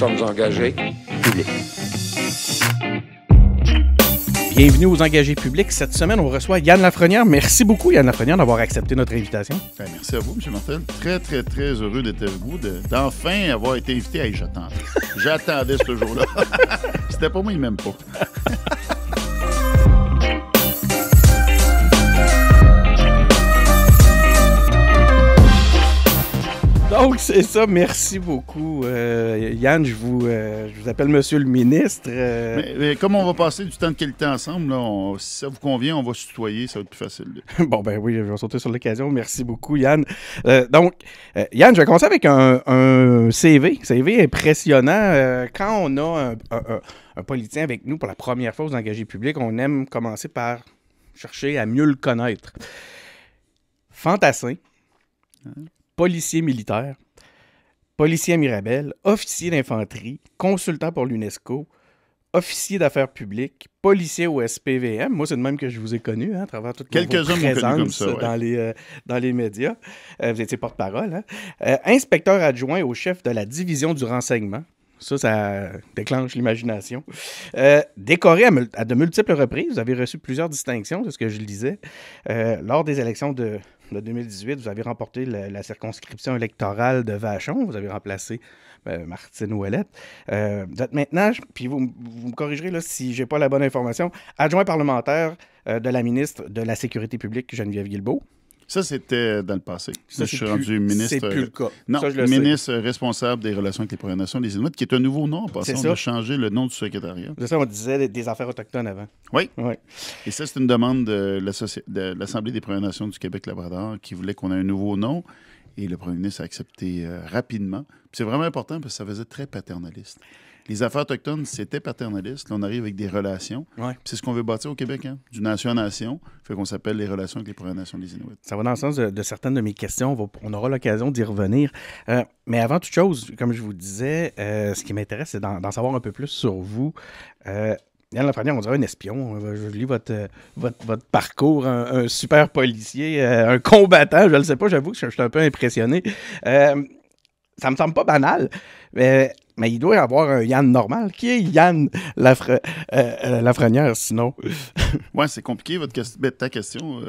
sommes engagés. Public. Bienvenue aux Engagés publics. Cette semaine, on reçoit Yann Lafrenière. Merci beaucoup, Yann Lafrenière, d'avoir accepté notre invitation. Ben, merci à vous, M. Martel. Très, très, très heureux d'être avec vous, d'enfin avoir été invité. Hey, j'attendais ce jour-là. C'était pas moi, il m'aime pas. Donc, c'est ça. Merci beaucoup. Yann, je vous appelle Monsieur le ministre. Mais comme on va passer du temps de qualité ensemble, là, si ça vous convient, on va se tutoyer, ça va être plus facile. Bon, ben oui, je vais sauter sur l'occasion. Merci beaucoup, Yann. Yann, je vais commencer avec un CV impressionnant. Quand on a un politicien avec nous pour la première fois aux Engagés publics, on aime commencer par chercher à mieux le connaître. Fantassin. Policier militaire, policier à Mirabel, officier d'infanterie, consultant pour l'UNESCO, officier d'affaires publiques, policier au SPVM. Moi, c'est de même que je vous ai connu, à travers toute votre présence comme ça, ouais. dans les médias. Vous étiez porte-parole. Inspecteur adjoint au chef de la division du renseignement. Ça déclenche l'imagination. Décoré à de multiples reprises. Vous avez reçu plusieurs distinctions, c'est ce que je lisais. Lors des élections de 2018, vous avez remporté la circonscription électorale de Vachon. Vous avez remplacé Martine Ouellette. Vous êtes maintenant, puis vous me corrigerez là, si je n'ai pas la bonne information, adjoint parlementaire de la ministre de la Sécurité publique, Geneviève Guilbeault. Ça, c'était dans le passé. Je suis rendu ministre. C'est plus le cas. Non, ça, ministre responsable des relations avec les Premières Nations des Inuits, qui est un nouveau nom en passant. On a changé le nom du secrétariat. C'est ça, on disait des affaires autochtones avant. Oui. Et ça, c'est une demande de l'Assemblée des Premières Nations du Québec-Labrador qui voulait qu'on ait un nouveau nom. Et le premier ministre a accepté rapidement. Puis c'est vraiment important parce que ça faisait très paternaliste. Les affaires autochtones, c'était paternaliste. Là, on arrive avec des relations. Ouais. C'est ce qu'on veut bâtir au Québec, hein? Du nation à nation. Fait qu'on s'appelle les relations avec les Premières Nations des Inuits. Ça va dans le sens de certaines de mes questions. On aura l'occasion d'y revenir. Mais avant toute chose, comme je vous disais, ce qui m'intéresse, c'est d'en savoir un peu plus sur vous. Yann Lafrenière, on dirait un espion. Je lis votre parcours, un super policier, un combattant. Je ne le sais pas, j'avoue que je suis un peu impressionné. Ça me semble pas banal, mais il doit y avoir un Yann normal. Qui est Yann Lafrenière, sinon? Oui, c'est compliqué ta question,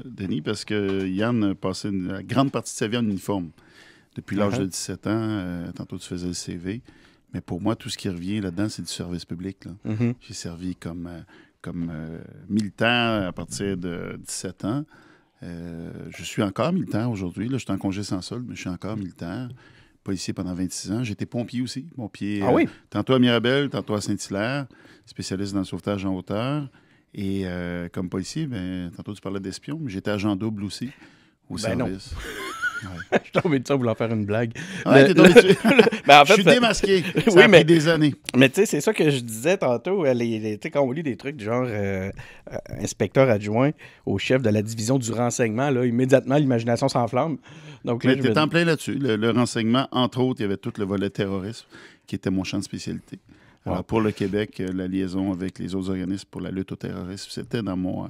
Denis, parce que Yann a passé la grande partie de sa vie en uniforme. Depuis l'âge de 17 ans, tantôt tu faisais le CV. Mais pour moi, tout ce qui revient là-dedans, c'est du service public. Là. Mm-hmm. J'ai servi comme militaire à partir de 17 ans. Je suis encore militaire aujourd'hui. Là, je suis en congé sans solde, mais je suis encore militaire. Policier pendant 26 ans. J'étais pompier aussi. Pompier, oui? Tantôt à Mirabel, tantôt à Saint-Hilaire, spécialiste dans le sauvetage en hauteur. Et comme policier, tantôt tu parlais d'espion, mais j'étais agent double aussi au service. Ouais. Je suis tombé de ça vouloir faire une blague. Ouais, t'es tombé dessus. En fait, je suis démasqué. Ça a pris des années. Mais tu sais, c'est ça que je disais tantôt. Quand on lit des trucs du genre inspecteur adjoint au chef de la division du renseignement, là, immédiatement, l'imagination s'enflamme. Donc, mais t'es en plein là-dessus. Le renseignement, entre autres, il y avait tout le volet terrorisme qui était mon champ de spécialité. Alors, pour le Québec, la liaison avec les autres organismes pour la lutte au terrorisme, c'était dans mon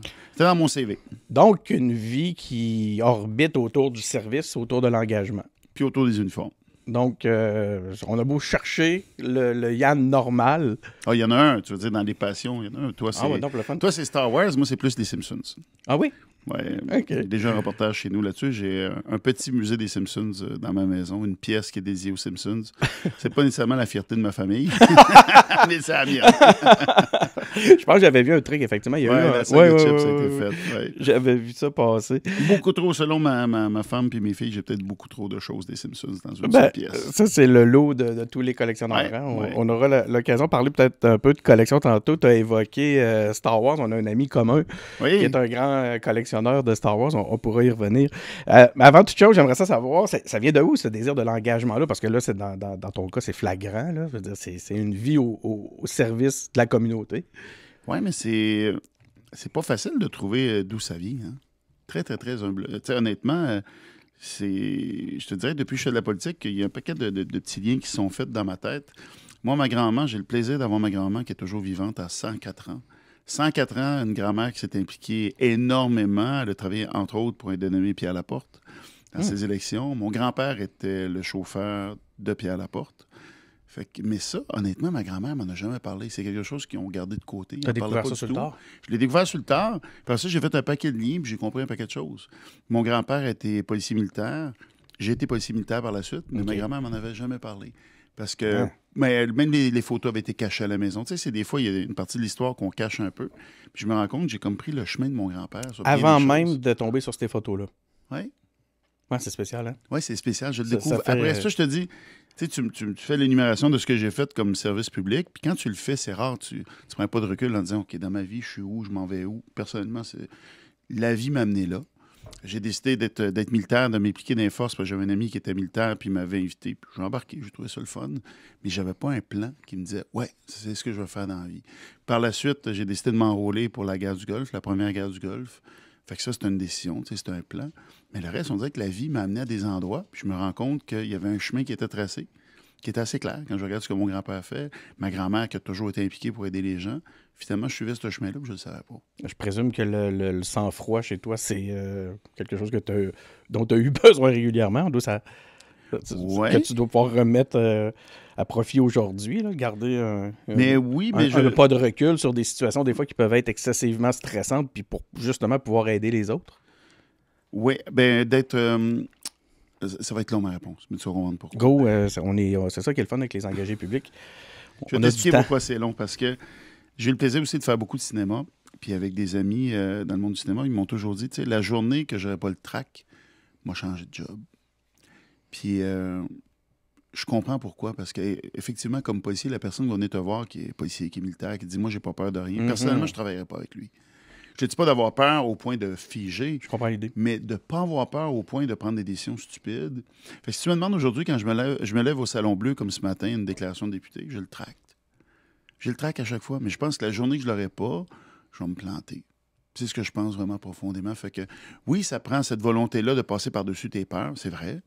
CV. Donc, une vie qui orbite autour du service, autour de l'engagement. Puis autour des uniformes. Donc, on a beau chercher le Yann normal. Ah, il y en a un, tu veux dire, dans les passions, il y en a un. Toi, c'est Star Wars, moi, c'est plus les Simpsons. Ah oui? Oui, okay. Déjà un reportage chez nous là-dessus. J'ai un petit musée des Simpsons dans ma maison, une pièce qui est dédiée aux Simpsons. C'est pas nécessairement la fierté de ma famille, mais c'est la mienne. Je pense que j'avais vu un truc, effectivement. Il y a eu la salle de chips a été faite. Ouais. J'avais vu ça passer. Beaucoup trop, selon ma femme et mes filles, j'ai peut-être beaucoup trop de choses des Simpsons dans une seule pièce. Ça, c'est le lot de tous les collectionneurs. On aura l'occasion de parler peut-être un peu de collection tantôt. Tu as évoqué Star Wars. On a un ami commun qui est un grand collectionneur de Star Wars, on pourra y revenir. Mais avant toute chose, j'aimerais savoir, ça vient de où ce désir de l'engagement-là? Parce que là, c'est dans ton cas, c'est flagrant. Là. Je veux dire, c'est une vie au service de la communauté. Oui, mais c'est pas facile de trouver d'où ça vient. Hein? Très, très, très humble. Honnêtement, je te dirais, depuis que je fais de la politique, il y a un paquet de petits liens qui sont faits dans ma tête. Moi, ma grand-mère, j'ai le plaisir d'avoir ma grand-mère qui est toujours vivante à 104 ans. 104 ans, une grand-mère qui s'est impliquée énormément. Elle a travaillé, entre autres, pour un dénommé Pierre Laporte dans ses élections. Mon grand-père était le chauffeur de Pierre Laporte. Mais ça, honnêtement, ma grand-mère m'en a jamais parlé. C'est quelque chose qu'ils ont gardé de côté. Tu as découvert ça sur le tard? Je l'ai découvert sur le tard. Puis ça, j'ai fait un paquet de liens, puis j'ai compris un paquet de choses. Mon grand-père était policier militaire. J'ai été policier militaire par la suite, mais ma grand-mère m'en avait jamais parlé. Parce que même les photos avaient été cachées à la maison. Tu sais, c'est des fois, il y a une partie de l'histoire qu'on cache un peu. Puis je me rends compte que j'ai comme pris le chemin de mon grand-père. Avant même de tomber sur ces photos-là. Oui. Ouais, c'est spécial, hein? Oui, c'est spécial. Je le découvre. Après ça, je te dis, tu fais l'énumération de ce que j'ai fait comme service public, puis quand tu le fais, c'est rare. Tu prends pas de recul en disant, OK, dans ma vie, je suis où, je m'en vais où. Personnellement, la vie m'a amené là. J'ai décidé d'être militaire, de m'impliquer dans les forces, parce que j'avais un ami qui était militaire, puis il m'avait invité. Puis j'ai embarqué, j'ai trouvé ça le fun. Mais j'avais pas un plan qui me disait, ouais, c'est ce que je veux faire dans la vie. Par la suite, j'ai décidé de m'enrôler pour la guerre du Golfe, la première guerre du Golfe. Fait que ça, c'est une décision, c'est un plan. Mais le reste, on dirait que la vie m'a amené à des endroits, puis je me rends compte qu'il y avait un chemin qui était tracé, qui était assez clair. Quand je regarde ce que mon grand-père a fait, ma grand-mère qui a toujours été impliquée pour aider les gens, finalement, je suivais ce chemin-là, puis je ne le savais pas. Je présume que le sang-froid chez toi, c'est quelque chose dont tu as eu besoin régulièrement. Que tu dois pouvoir remettre à profit aujourd'hui, garder un pas de recul sur des situations des fois qui peuvent être excessivement stressantes, puis pour justement pouvoir aider les autres. Oui, bien d'être... ça va être long ma réponse, mais tu vas comprendre pourquoi. Go, c'est ça qui est le fun avec les engagés publics. Je vais t'expliquer pourquoi c'est long, parce que j'ai eu le plaisir aussi de faire beaucoup de cinéma, puis avec des amis dans le monde du cinéma, ils m'ont toujours dit, tu sais, la journée que j'aurais pas le trac, moi, changer de job. Puis, je comprends pourquoi, parce qu'effectivement, comme policier, la personne qui va venir te voir, qui est policier, qui est militaire, qui dit « Moi, j'ai pas peur de rien. Personnellement, je ne travaillerai pas avec lui. Je ne dis pas d'avoir peur au point de figer, je comprends l'idée, mais de ne pas avoir peur au point de prendre des décisions stupides. Fait que si tu me demandes aujourd'hui, quand je me lève au Salon Bleu, comme ce matin, une déclaration de député, je le tracte. Je le traque à chaque fois, mais je pense que la journée que je ne l'aurai pas, je vais me planter. C'est ce que je pense vraiment profondément. Fait que oui, ça prend cette volonté-là de passer par-dessus tes peurs, c'est vrai,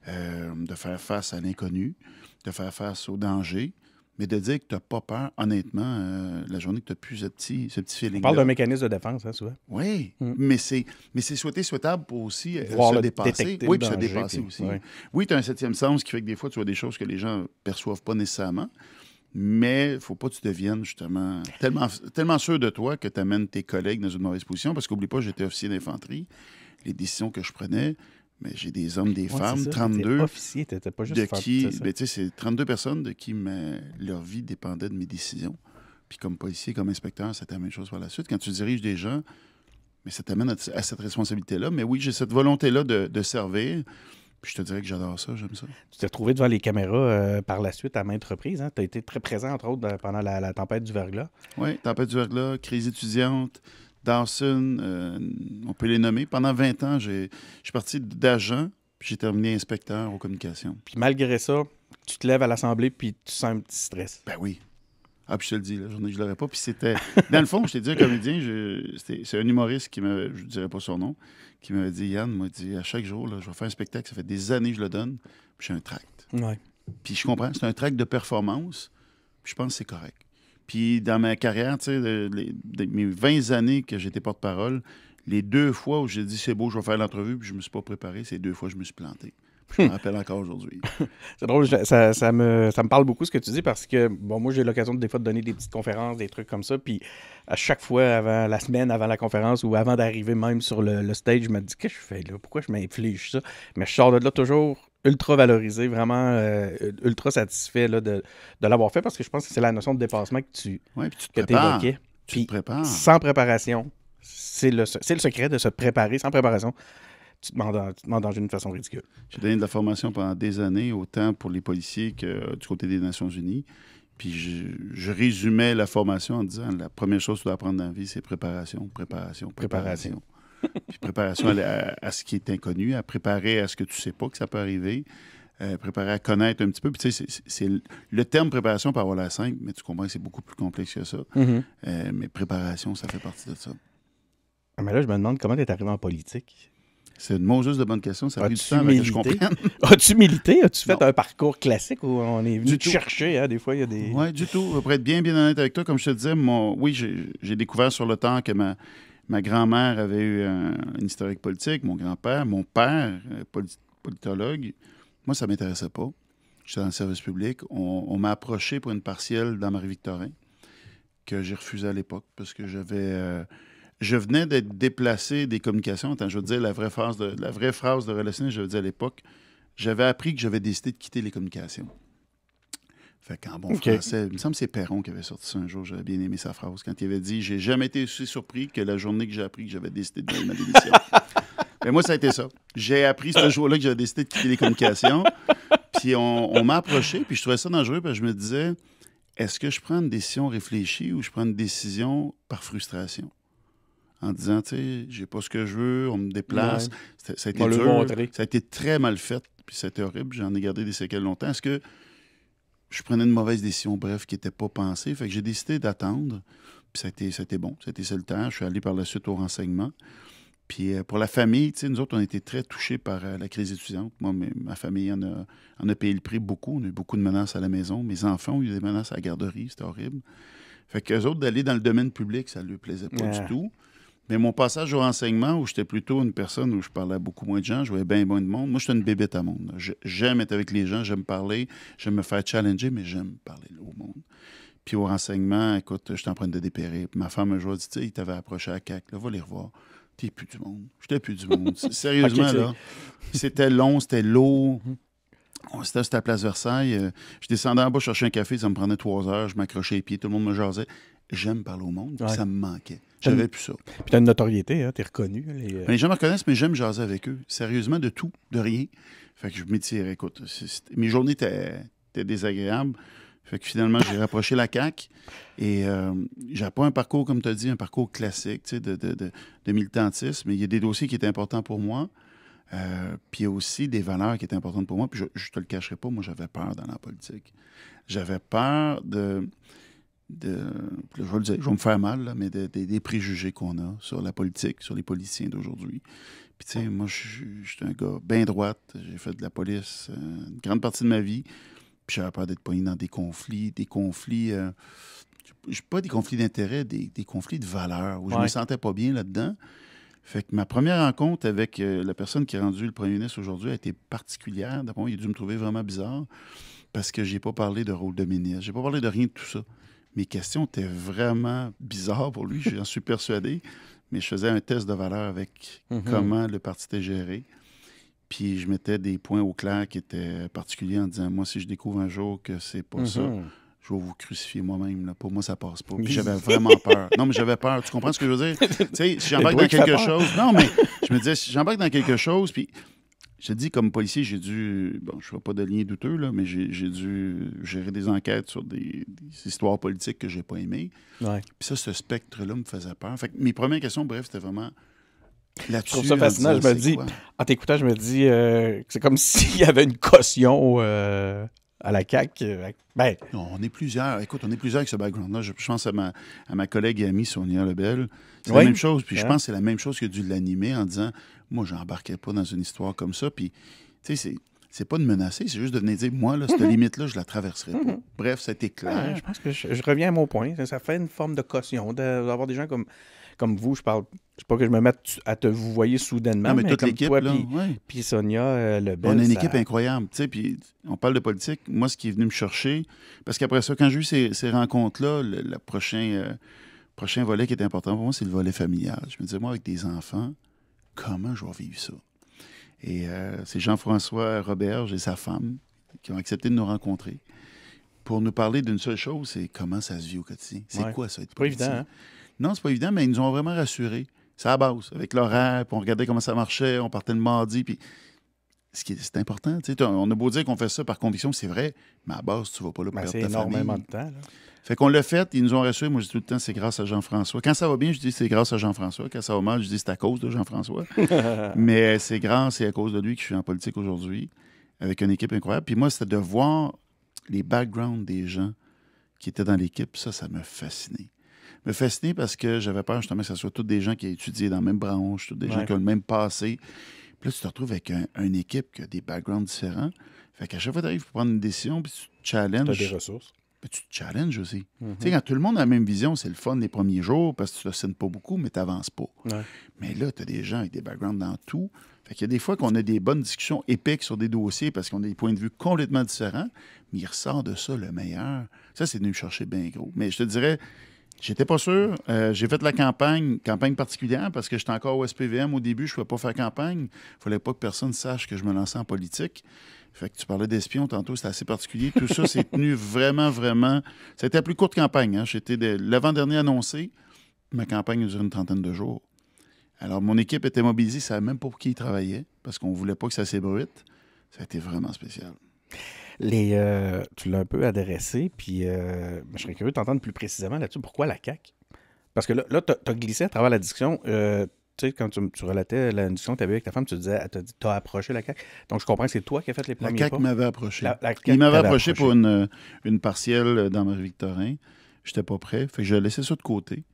de faire face à l'inconnu, de faire face au danger, mais de dire que tu n'as pas peur, honnêtement, la journée que tu n'as plus ce petit feeling-là. On parle d'un mécanisme de défense, hein, souvent. Oui, mais c'est souhaitable pour aussi se dépasser. Oui, puis se dépasser aussi. Oui, tu as un septième sens qui fait que des fois, tu vois des choses que les gens ne perçoivent pas nécessairement. Mais il ne faut pas que tu deviennes justement tellement sûr de toi que tu amènes tes collègues dans une mauvaise position. Parce qu'oublie pas, j'étais officier d'infanterie. Les décisions que je prenais, mais j'ai des hommes, des femmes, ça, 32. Officier, t'étais pas juste c'est 32 personnes de qui leur vie dépendait de mes décisions. Puis comme policier, comme inspecteur, c'était la même chose par la suite. Quand tu diriges des gens, mais ça t'amène à cette responsabilité-là. Mais oui, j'ai cette volonté-là de servir. Puis je te dirais que j'adore ça, j'aime ça. Tu t'es retrouvé devant les caméras par la suite à maintes reprises. Hein? Tu as été très présent, entre autres, pendant la tempête du verglas. Oui, tempête du verglas, crise étudiante, Dawson, on peut les nommer. Pendant 20 ans, je suis parti d'agent, puis j'ai terminé inspecteur aux communications. Puis malgré ça, tu te lèves à l'Assemblée, puis tu sens un petit stress. Ben oui. Ah, puis je te le dis, la journée que je l'aurais pas. Puis c'était... Dans le fond, je t'ai dit, un comédien, c'est un humoriste qui m'avait... Je ne dirais pas son nom, qui m'avait dit, Yann m'a dit, à chaque jour, là, je vais faire un spectacle, ça fait des années que je le donne, puis j'ai un tract. Ouais. Puis je comprends, c'est un tract de performance, puis je pense que c'est correct. Puis dans ma carrière, tu sais, mes 20 années que j'étais porte-parole, les 2 fois où j'ai dit, c'est beau, je vais faire l'entrevue, puis je me suis pas préparé, c'est 2 fois que je me suis planté. Je me rappelle encore aujourd'hui. C'est drôle, ça me parle beaucoup ce que tu dis parce que, bon, moi, j'ai l'occasion des fois de donner des petites conférences, des trucs comme ça, puis à chaque fois, avant la semaine, avant la conférence ou avant d'arriver même sur le stage, je me dis, qu'est-ce que je fais là? Pourquoi je m'inflige ça? Mais je sors de là toujours ultra valorisé, vraiment ultra satisfait là, de l'avoir fait parce que je pense que c'est la notion de dépassement que tu évoquais. Tu te prépares. Sans préparation, c'est le secret de se préparer sans préparation. Tu te mets en danger d'une façon ridicule. J'ai donné de la formation pendant des années, autant pour les policiers que du côté des Nations Unies. Puis je résumais la formation en disant la première chose que tu dois apprendre dans la vie, c'est préparation. Puis préparation à ce qui est inconnu, à préparer à ce que tu ne sais pas que ça peut arriver, préparer à connaître un petit peu. Puis tu sais, le terme préparation peut avoir l'air simple, mais tu comprends que c'est beaucoup plus complexe que ça. Mm-hmm. Mais préparation, ça fait partie de ça. Ah, mais là, je me demande comment tu es arrivé en politique. C'est une juste de bonne question. Ça a pris du temps avant que je comprenne. As-tu milité? As-tu fait un parcours classique où on est venu te chercher? Hein? Des fois, il y a des... Oui, du tout. Pour être bien honnête avec toi, comme je te disais, oui, j'ai découvert sur le temps que ma grand-mère avait eu une historique politique, mon grand-père, mon père, politologue. Moi, ça ne m'intéressait pas. J'étais dans le service public. On m'a approché pour une partielle dans Marie-Victorin que j'ai refusé à l'époque parce que je venais d'être déplacé des communications. Attends, je veux dire la vraie phrase de relationnel, je veux dire à l'époque, j'avais appris que j'avais décidé de quitter les communications. Fait qu'en bon français, il me semble que c'est Perron qui avait sorti ça un jour, j'avais bien aimé sa phrase, quand il avait dit « J'ai jamais été aussi surpris que la journée que j'ai appris que j'avais décidé de donner ma démission. » Mais moi, ça a été ça. J'ai appris ce jour-là que j'avais décidé de quitter les communications. Puis on m'a approché, puis je trouvais ça dangereux, parce que je me disais, est-ce que je prends une décision réfléchie ou je prends une décision par frustration? En disant, tu sais, j'ai pas ce que je veux, on me déplace. Ouais. Ça a été dur, ça a été très mal fait, puis c'était horrible, j'en ai gardé des séquelles longtemps. Est-ce que je prenais une mauvaise décision, bref, qui n'était pas pensée? Fait que j'ai décidé d'attendre, puis ça a été bon, ça a été salutaire. Je suis allé par la suite au renseignement. Puis pour la famille, tu sais, nous autres, on a été très touchés par la crise étudiante. Moi, ma famille en a payé le prix beaucoup. On a eu beaucoup de menaces à la maison. Mes enfants ont eu des menaces à la garderie. C'était horrible. Fait qu'eux autres, d'aller dans le domaine public, ça ne leur plaisait pas du tout. Mais mon passage au renseignement, où j'étais plutôt une personne où je parlais à beaucoup moins de gens, je voyais bien moins de monde. Moi, j'étais une bébête à monde. J'aime être avec les gens, j'aime parler, j'aime me faire challenger, mais j'aime parler au monde. Puis au renseignement, écoute, j'étais en train de dépérir. Puis ma femme un jour a dit, tu sais, il t'avait approché à la CAQ, là, va les revoir. T'es plus du monde. J'étais plus du monde. Sérieusement, là, c'était long, c'était lourd. C'était à la place Versailles. Je descendais en bas chercher un café, ça me prenait 3 heures. Je m'accrochais les pieds, tout le monde me jasait. J'aime parler au monde, ça me manquait. J'avais plus ça. Puis t'as une notoriété, hein? T'es reconnu. Les gens me reconnaissent, mais j'aime jaser avec eux. Sérieusement, de tout, de rien. Fait que je m'étirais. Écoute, mes journées étaient désagréables. Fait que finalement, j'ai rapproché la CAQ et j'ai pas un parcours, comme tu as dit, un parcours classique de militantisme, mais il y a des dossiers qui étaient importants pour moi. Puis il y a aussi des valeurs qui étaient importantes pour moi. Puis je te le cacherai pas, moi, j'avais peur dans la politique. J'avais peur je vais le dire, je vais me faire mal, là, mais des préjugés qu'on a sur la politique, sur les politiciens d'aujourd'hui. Puis tu sais, moi, je suis un gars bien droite. J'ai fait de la police une grande partie de ma vie. Puis j'avais peur d'être pogné dans des conflits, pas des conflits d'intérêt, des conflits de valeurs, où je me sentais pas bien là-dedans. Fait que ma première rencontre avec la personne qui est rendue le premier ministre aujourd'hui a été particulière. D'après moi, il a dû me trouver vraiment bizarre parce que j'ai pas parlé de rôle de ministre. J'ai pas parlé de rien de tout ça. Mes questions étaient vraiment bizarres pour lui, j'en suis persuadé. Mais je faisais un test de valeur avec comment le parti était géré. Puis je mettais des points au clair qui étaient particuliers en disant, moi, si je découvre un jour que c'est pas ça, je vais vous crucifier moi-même. Là. Pour moi, ça passe pas. Puis j'avais vraiment peur. Non, mais j'avais peur. Tu comprends ce que je veux dire? Tu sais, si j'embarque dans quelque chose... Non, mais je me disais, si j'embarque dans quelque chose, puis je te dis, comme policier, j'ai dû... Bon, je ne fais pas de lien douteux, là, mais j'ai dû gérer des enquêtes sur des histoires politiques que j'ai pas aimées. Ouais. Puis ça, ce spectre-là me faisait peur. Fait que mes premières questions, bref, c'était vraiment... Je trouve ça fascinant. Je me dis, en t'écoutant, je me dis que c'est comme s'il y avait une caution à la CAQ. Ben... Non, on est plusieurs. Écoute, on est plusieurs avec ce background-là. Je pense à ma collègue et amie Sonia Lebel. C'est la même chose. Puis je pense que c'est la même chose qui a dû l'animer en disant, moi, j'embarquais pas dans une histoire comme ça. Puis, tu sais, c'est pas de menacer, c'est juste de venir dire, moi, là, cette limite-là, je la traverserai pas. Bref, ça a été clair. Ouais, je pense que je reviens à mon point. Ça fait une forme de caution d'avoir des gens comme vous. Je parle pas que je me mette à te vous voyez soudainement, mais toute l'équipe, toi, puis Sonia Lebel. On a une équipe incroyable, tu sais, puis on parle de politique. Moi, ce qui est venu me chercher, parce qu'après ça, quand j'ai eu ces rencontres-là, le prochain volet qui est important pour moi, c'est le volet familial. Je me disais, moi, avec des enfants, comment je vais vivre ça? Et c'est Jean-François Roberge et sa femme qui ont accepté de nous rencontrer pour nous parler d'une seule chose, c'est comment ça se vit au quotidien. C'est quoi ça, être politique? C'est pas évident, hein? Non, c'est pas évident, mais ils nous ont vraiment rassurés. C'est à la base, avec l'horaire, puis on regardait comment ça marchait, on partait le mardi, puis c'est important. Tu sais, on a beau dire qu'on fait ça par conviction, c'est vrai, mais à la base, tu vas pas là pour perdre ta famille. C'est énormément de temps. Là. Fait qu'on l'a fait, ils nous ont rassurés. Moi, je dis tout le temps, c'est grâce à Jean-François. Quand ça va bien, je dis c'est grâce à Jean-François. Quand ça va mal, je dis c'est à cause de Jean-François. Mais c'est grâce et à cause de lui que je suis en politique aujourd'hui, avec une équipe incroyable. Puis moi, c'était de voir les backgrounds des gens qui étaient dans l'équipe. Ça me fascinait. Me fascinait parce que j'avais peur justement que ce soit tous des gens qui aient étudié dans la même branche, tous des gens qui ont le même passé. Puis là, tu te retrouves avec une équipe qui a des backgrounds différents. Fait qu'à chaque fois que tu arrives pour prendre une décision, puis tu te challenges. Tu as des ressources. tu te challenges aussi. Tu sais, quand tout le monde a la même vision, c'est le fun les premiers jours parce que tu ne signes pas beaucoup, mais tu n'avances pas. Ouais. Mais là, tu as des gens avec des backgrounds dans tout. Fait qu'il y a des fois qu'on a des bonnes discussions épiques sur des dossiers parce qu'on a des points de vue complètement différents, mais il ressort de ça le meilleur. Ça, c'est venu me chercher bien gros. Mais je te dirais, j'étais pas sûr. J'ai fait la campagne particulière parce que j'étais encore au SPVM au début, je ne pouvais pas faire campagne. Il ne fallait pas que personne sache que je me lançais en politique. Fait que tu parlais d'espion tantôt, c'était assez particulier. Tout ça s'est tenu vraiment, vraiment. C'était la plus courte campagne. Hein. J'étais l'avant-dernier annoncé. Ma campagne a duré une trentaine de jours. Alors, mon équipe était mobilisée. Ça ne savait même pas pour qui ils travaillaient parce qu'on ne voulait pas que ça s'ébruite. Ça a été vraiment spécial. Tu l'as un peu adressé, puis je serais curieux de t'entendre plus précisément là-dessus. Pourquoi la CAQ? Parce que là tu as glissé à travers la discussion. Tu sais, quand tu relatais la discussion que tu avais avec ta femme, tu disais, tu as approché la CAQ. Donc, je comprends que c'est toi qui as fait les premiers pas. La CAQ m'avait approché. La CAQ Il m'avait t'avait approché pour une partielle dans Marie-Victorin. Je n'étais pas prêt. Fait que j'ai laissé ça de côté.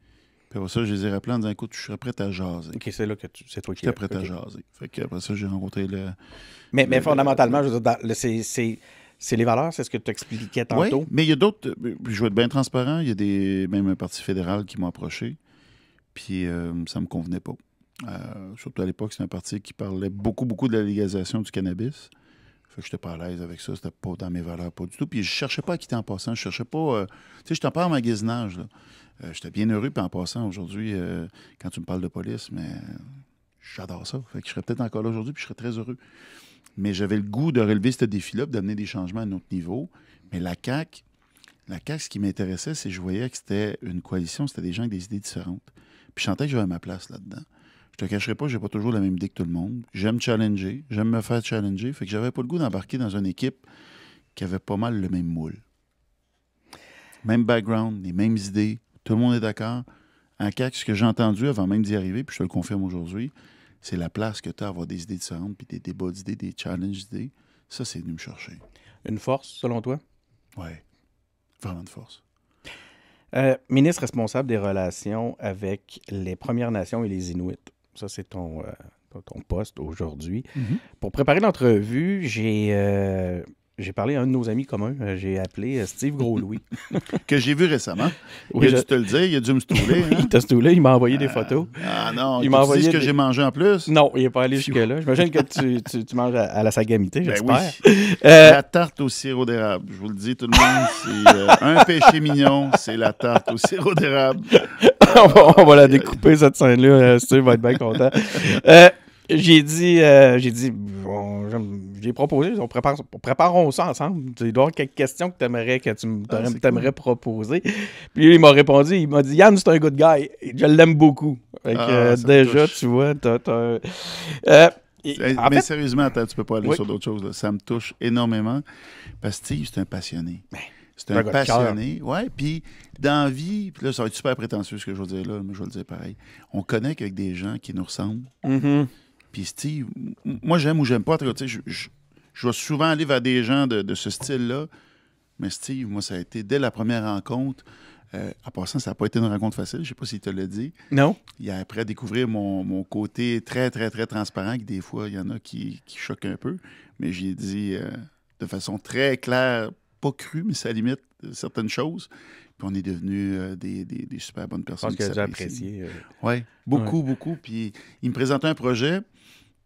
Puis après ça, je les ai rappelés en disant, écoute, je serais prêt à jaser. OK, c'est là que c'est toi qui J'étais prêt à jaser. Fait que après ça, j'ai rencontré le... Mais fondamentalement, je veux dire, c'est les valeurs, c'est ce que tu expliquais tantôt. Oui, mais il y a d'autres... Je vais être bien transparent. Il y a même un parti fédéral qui m'a approché. Puis ça ne me convenait pas. Surtout à l'époque, c'est un parti qui parlait beaucoup, beaucoup de la légalisation du cannabis. Fait que je n'étais pas à l'aise avec ça. C'était pas dans mes valeurs, pas du tout. Puis je cherchais pas à quitter en passant. Je cherchais pas... tu sais, je t'en parle en magasinage, là. J'étais bien heureux, puis en passant, aujourd'hui, quand tu me parles de police, mais j'adore ça. Fait que je serais peut-être encore là aujourd'hui, puis je serais très heureux. Mais j'avais le goût de relever ce défi-là, puis d'amener des changements à notre niveau. Mais la CAQ, ce qui m'intéressait, c'est que je voyais que c'était une coalition, c'était des gens avec des idées différentes. Puis je sentais que j'avais ma place là-dedans. Je te cacherai pas, j'ai pas toujours la même idée que tout le monde. J'aime challenger, j'aime me faire challenger. Fait que j'avais pas le goût d'embarquer dans une équipe qui avait pas mal le même moule. Même background, les mêmes idées, tout le monde est d'accord. En CAQ, ce que j'ai entendu avant même d'y arriver, puis je te le confirme aujourd'hui, c'est la place que tu as à avoir des idées différentes, puis des débats d'idées, des challenges d'idées. Ça, c'est venu me chercher. Une force, selon toi? Oui, vraiment de force. Ministre responsable des relations avec les Premières Nations et les Inuits. Ça, c'est ton poste aujourd'hui. Mm-hmm. Pour préparer l'entrevue, j'ai parlé à un de nos amis communs. J'ai appelé Steve Gros-Louis. Que j'ai vu récemment. Oui, il a dû te le dire, il a dû me stouler. Hein? Il t'a stoulé, il m'a envoyé des photos. Ah non, il m'a envoyé ce que j'ai mangé en plus? Non, il n'est pas allé jusque-là. J'imagine que tu manges à la sagamité, j'espère. Oui. La tarte au sirop d'érable. Je vous le dis, tout le monde, c'est un péché mignon, c'est la tarte au sirop d'érable. on va la découper, cette scène-là. Steve va être bien content. J'ai dit, j'ai proposé, préparons ça ensemble. Il doit y avoir quelques questions que tu aimerais proposer. Puis lui, il m'a répondu, il m'a dit, Yann, c'est un good guy. Je l'aime beaucoup. Fait que, déjà, tu vois, mais sérieusement, attends, tu peux pas aller sur d'autres choses. Là. Ça me touche énormément. Parce que Steve, c'est un passionné. C'est un passionné. Oui, puis dans la vie, puis là, ça va être super prétentieux ce que je vais dire là, mais je vais le dire pareil. On connecte avec des gens qui nous ressemblent. Mm-hmm. Puis Steve, moi, j'aime ou j'aime pas. Je vais souvent aller vers des gens de ce style-là. Mais Steve, moi, ça a été dès la première rencontre. En passant, ça n'a pas été une rencontre facile. Je ne sais pas s'il te l'a dit. Non. Il a appris à découvrir mon côté très, très, très transparent, que des fois, il y en a qui choquent un peu. Mais j'ai dit de façon très claire, pas crue, mais ça limite certaines choses. Puis on est devenus des super bonnes personnes. Je pense que j'ai apprécié. Oui, beaucoup. Puis il me présentait un projet.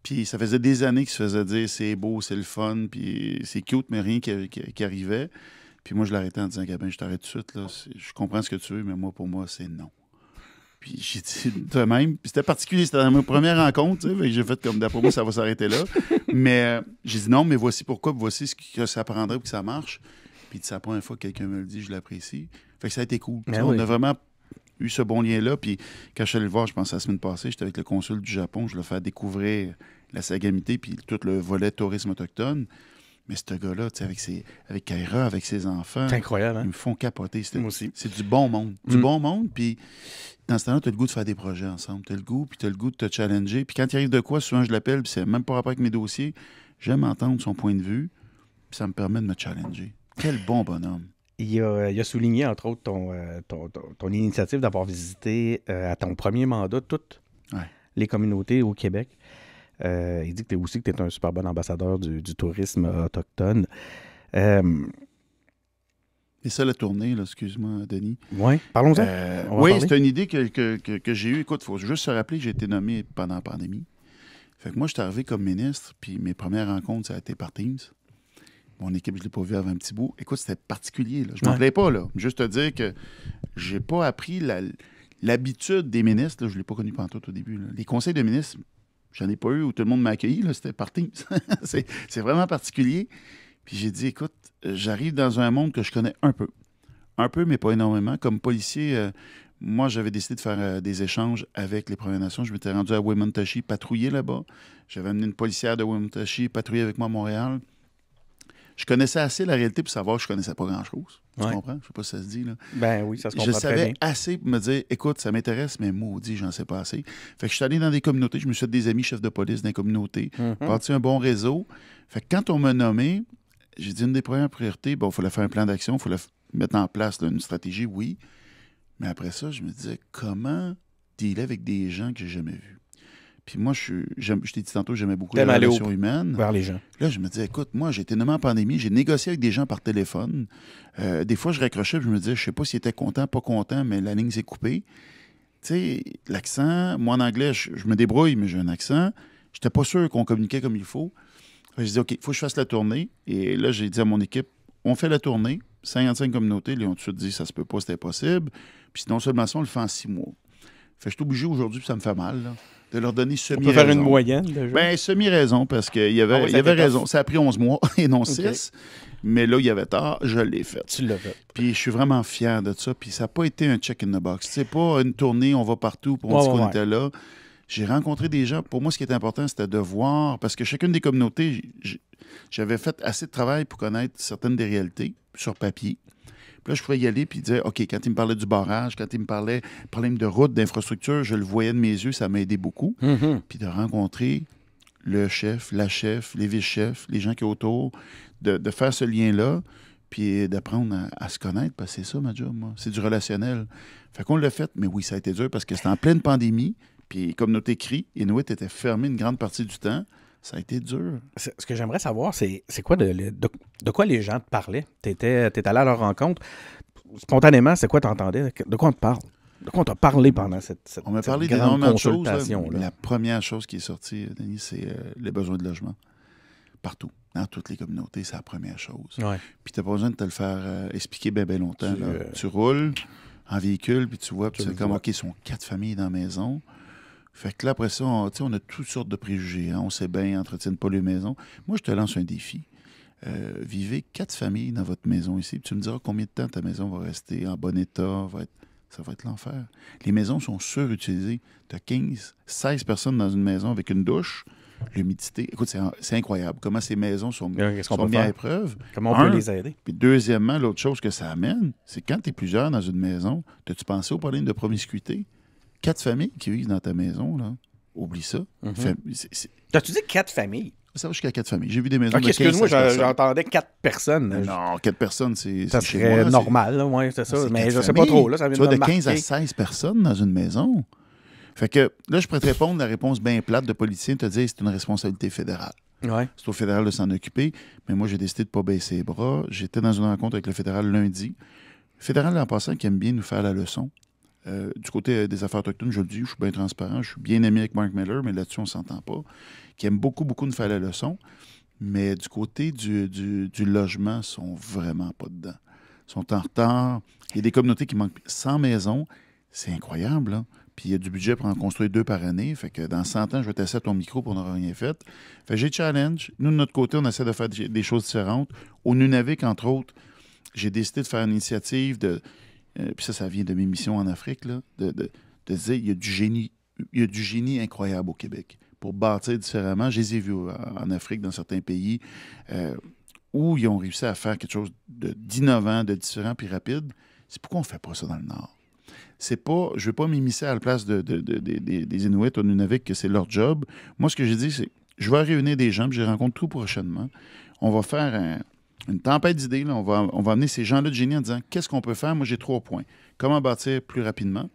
Puis ça faisait des années qu'il se faisait dire c'est beau, c'est le fun, puis c'est cute, mais rien qui arrivait. Puis moi, je l'arrêtais en disant Gabin, je t'arrête tout de suite. Là. Je comprends ce que tu veux, mais pour moi, c'est non. Puis j'ai dit de même. Puis c'était particulier, c'était dans ma première rencontre. Tu sais, j'ai fait comme d'après moi, ça va s'arrêter là. Mais j'ai dit non, mais voici pourquoi, puis voici ce que ça prendrait pour que ça marche. Puis c'est la première fois que quelqu'un me le dit, je l'apprécie. Fait que ça a été cool. On a vraiment eu ce bon lien-là. Puis quand je suis allé le voir, je pense la semaine passée, j'étais avec le consul du Japon, je l'ai fait découvrir la sagamité, puis tout le volet tourisme autochtone. Mais ce gars-là, tu sais, avec Kaira, avec ses enfants, c'est incroyable, hein? Ils me font capoter. Moi aussi. C'est du bon monde. Du bon monde, puis dans ce temps-là, tu as le goût de faire des projets ensemble. Tu as le goût, puis tu as le goût de te challenger. Puis quand il arrive de quoi, souvent je l'appelle, puis c'est même pas rapport avec mes dossiers. J'aime entendre son point de vue, puis ça me permet de me challenger. Quel bon bonhomme. Il a souligné, entre autres, ton initiative d'avoir visité à ton premier mandat toutes les communautés au Québec. Il dit que tu es un super bon ambassadeur du tourisme autochtone. Il Mais ça, la tournée, là, excuse-moi, Denis. Oui, parlons-en. Oui, c'est une idée que j'ai eue. Écoute, il faut juste se rappeler que j'ai été nommé pendant la pandémie. Fait que moi, je suis arrivé comme ministre, puis mes premières rencontres, ça a été par Teams. Mon équipe, je ne l'ai pas vue avant un petit bout. Écoute, c'était particulier. Là. Je ne m'en plais pas. Là. Juste te dire que j'ai pas appris l'habitude des ministres. Là. Je ne l'ai pas connu pantoute au début. Là. Les conseils de ministres, j'en ai pas eu où tout le monde m'a accueilli. Là. C'était par Teams. c'est vraiment particulier. Puis j'ai dit, écoute, j'arrive dans un monde que je connais un peu. Un peu, mais pas énormément. Comme policier, moi, j'avais décidé de faire des échanges avec les Premières Nations. Je m'étais rendu à Wemotaci, patrouiller là-bas. J'avais amené une policière de Wemotaci, patrouiller avec moi à Montréal. Je connaissais assez la réalité pour savoir que je connaissais pas grand-chose. Tu comprends? Je sais pas si ça se dit. Là. Ben oui, ça se comprend Je savais assez pour me dire, écoute, ça m'intéresse, mais maudit, j'en sais pas assez. Fait que je suis allé dans des communautés. Je me suis fait des amis chefs de police dans les communautés. Parti un bon réseau. Fait que quand on m'a nommé, j'ai dit une des premières priorités, il fallait faire un plan d'action, il fallait mettre en place là, une stratégie, oui. Mais après ça, je me disais, comment dealer avec des gens que j'ai jamais vus? Puis moi, je t'ai dit tantôt, j'aimais beaucoup les relations humaines. Vers les gens. Là, je me disais, écoute, moi, j'ai été nommé en pandémie, j'ai négocié avec des gens par téléphone. Des fois, je raccrochais, je me disais, je sais pas s'ils étaient contents, pas contents, mais la ligne s'est coupée. Tu sais, l'accent, moi, en anglais, je me débrouille, mais j'ai un accent. J'étais pas sûr qu'on communiquait comme il faut. Je disais, OK, il faut que je fasse la tournée. Et là, j'ai dit à mon équipe, on fait la tournée. 55 communautés, ils ont tout de suite dit, ça se peut pas, c'était impossible. Puis non seulement ça, on le fait en 6 mois. Fait que je suis obligé aujourd'hui, puis ça me fait mal, là, de leur donner semi-raison. On peut faire une moyenne, déjà? Bien, semi-raison, parce qu'il y avait raison. Ça a pris 11 mois et non 6. Mais là, il y avait tard, je l'ai fait. Tu l'as fait. Puis je suis vraiment fier de ça. Puis ça n'a pas été un check in the box. C'est pas une tournée, on va partout, puis on dit qu'on était là. J'ai rencontré des gens. Pour moi, ce qui était important, c'était de voir, parce que chacune des communautés, j'avais fait assez de travail pour connaître certaines des réalités sur papier. Puis là, je pouvais y aller puis dire, OK, quand il me parlait du barrage, quand il me parlait de problème de route, d'infrastructure, je le voyais de mes yeux, ça m'a aidé beaucoup. Puis de rencontrer le chef, la chef, les vice-chefs, les gens qui sont autour, de faire ce lien-là, puis d'apprendre à se connaître, parce que c'est ça, ma job, moi. C'est du relationnel. Fait qu'on l'a fait, mais oui, ça a été dur parce que c'était en pleine pandémie, puis comme notre écrit, Inuit était fermé une grande partie du temps. Ça a été dur. Ce que j'aimerais savoir, c'est quoi de quoi les gens te parlaient? T'étais allé à leur rencontre. Spontanément, c'est quoi t'entendais? De quoi on te parle? De quoi on t'a parlé pendant cette On m'a parlé d'énormément de choses. La première chose qui est sortie, Denis, c'est les besoins de logement. Partout. Dans toutes les communautés, c'est la première chose. Ouais. Puis t'as pas besoin de te le faire expliquer bien longtemps. Tu roules en véhicule, puis tu vois, puis c'est comme, OK, ils sont 4 familles dans la maison. Fait que là, après ça, on a toutes sortes de préjugés. Hein. On sait bien, ils n'entretiennent pas les maisons. Moi, je te lance un défi. Vivez 4 familles dans votre maison ici. Puis tu me diras combien de temps ta maison va rester en bon état. Ça va être l'enfer. Les maisons sont surutilisées. Tu as 15, 16 personnes dans une maison avec une douche, l'humidité. Écoute, c'est incroyable comment ces maisons sont mises à épreuve. Comment on peut les aider? Puis deuxièmement, l'autre chose que ça amène, c'est quand tu es plusieurs dans une maison, as-tu pensé au problème de promiscuité? 4 familles qui vivent dans ta maison, là. Oublie ça. T'as-tu dit 4 familles? Ça va jusqu'à 4 familles. J'ai vu des maisons de 15 excuse-moi, j'entendais 4 personnes. Non, 4 personnes, c'est ça serait moi, normal, oui, c'est ça. Mais je sais pas trop. Là, ça tu vois, de 15 à 16 personnes dans une maison. Fait que là, je pourrais te répondre la réponse bien plate de politicien, te dire c'est une responsabilité fédérale. Ouais. C'est au fédéral de s'en occuper. Mais moi, j'ai décidé de ne pas baisser les bras. J'étais dans une rencontre avec le fédéral lundi. Le fédéral, en passant, qui aime bien nous faire la leçon. Du côté des affaires autochtones, je le dis, je suis bien transparent, je suis bien ami avec Mark Miller, mais là-dessus, on ne s'entend pas. Qui aime beaucoup nous faire la leçon. Mais du côté du logement, ils sont vraiment pas dedans. Ils sont en retard. Il y a des communautés qui manquent 100 maisons. C'est incroyable, là. Puis il y a du budget pour en construire 2 par année. Fait que dans 100 ans, je vais tester ton micro pour n'avoir rien fait. Fait que j'ai challenge. Nous, de notre côté, on essaie de faire des choses différentes. Au Nunavik, entre autres, j'ai décidé de faire une initiative de... puis ça vient de mes missions en Afrique, là, de dire il y a du génie incroyable au Québec pour bâtir différemment. Je les ai vus en Afrique, dans certains pays, où ils ont réussi à faire quelque chose d'innovant, de différent puis rapide. C'est pourquoi on ne fait pas ça dans le Nord. C'est pas, je ne veux pas m'immiscer à la place des Inuits au Nunavik, que c'est leur job. Moi, ce que j'ai dit, c'est je vais réunir des gens, puis je les rencontre tout prochainement. On va faire une tempête d'idées. Là. On va amener ces gens-là de génie en disant qu'est-ce qu'on peut faire? Moi, j'ai 3 points. Comment bâtir plus rapidement?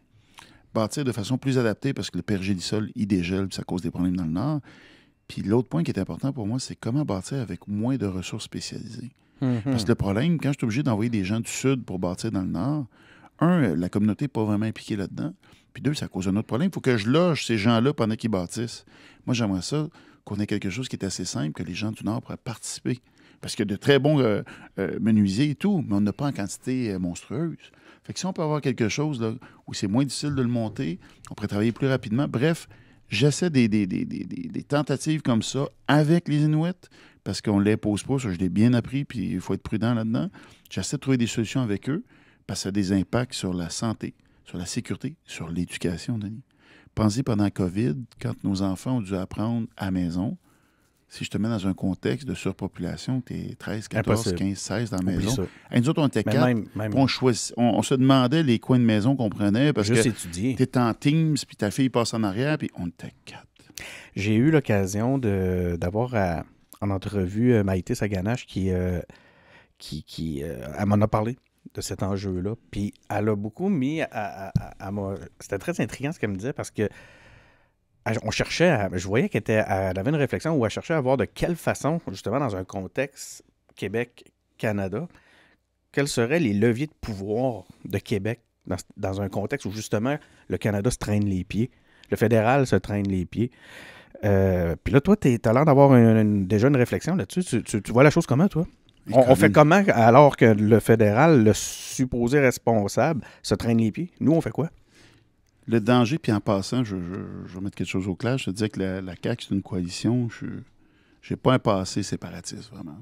Bâtir de façon plus adaptée parce que le pergélisol, il dégèle, puis ça cause des problèmes dans le Nord. Puis l'autre point qui est important pour moi, c'est comment bâtir avec moins de ressources spécialisées. Parce que le problème, quand je suis obligé d'envoyer des gens du Sud pour bâtir dans le Nord, la communauté n'est pas vraiment impliquée là-dedans. Puis deux, ça cause un autre problème. Il faut que je loge ces gens-là pendant qu'ils bâtissent. Moi, j'aimerais ça qu'on ait quelque chose qui est assez simple, que les gens du Nord pourraient participer. Parce qu'il y a de très bons menuisiers et tout, mais on n'a pas en quantité monstrueuse. Fait que si on peut avoir quelque chose là, où c'est moins difficile de le monter, on pourrait travailler plus rapidement. Bref, j'essaie des tentatives comme ça avec les Inuits, parce qu'on ne les pose pas, ça je l'ai bien appris, puis il faut être prudent là-dedans. J'essaie de trouver des solutions avec eux, parce que ça a des impacts sur la santé, sur la sécurité, sur l'éducation, Denis. Pensez pendant la COVID, quand nos enfants ont dû apprendre à la maison, si je te mets dans un contexte de surpopulation, tu es 13, 14, Impossible. 15, 16 dans la maison. Ça. Et nous autres, on était Mais 4. même On se demandait les coins de maison qu'on prenait parce juste que étudier. tu étais en Teams, puis ta fille passe en arrière, puis on était 4. J'ai eu l'occasion d'avoir en entrevue Maïté Saganache qui elle m'en a parlé de cet enjeu-là. Puis elle a beaucoup mis c'était très intriguant ce qu'elle me disait parce que on cherchait, je voyais elle avait une réflexion où elle cherchait à voir de quelle façon, justement dans un contexte Québec-Canada, quels seraient les leviers de pouvoir de Québec dans un contexte où justement le Canada se traîne les pieds, le fédéral se traîne les pieds. Puis là, toi, tu as l'air d'avoir déjà une réflexion là-dessus. Tu vois la chose comment, toi? On fait comment alors que le fédéral, le supposé responsable, se traîne les pieds? Nous, on fait quoi? Le danger, puis en passant, je vais mettre quelque chose au clair. Je te disais que la CAQ, c'est une coalition. Je n'ai pas un passé séparatiste, vraiment.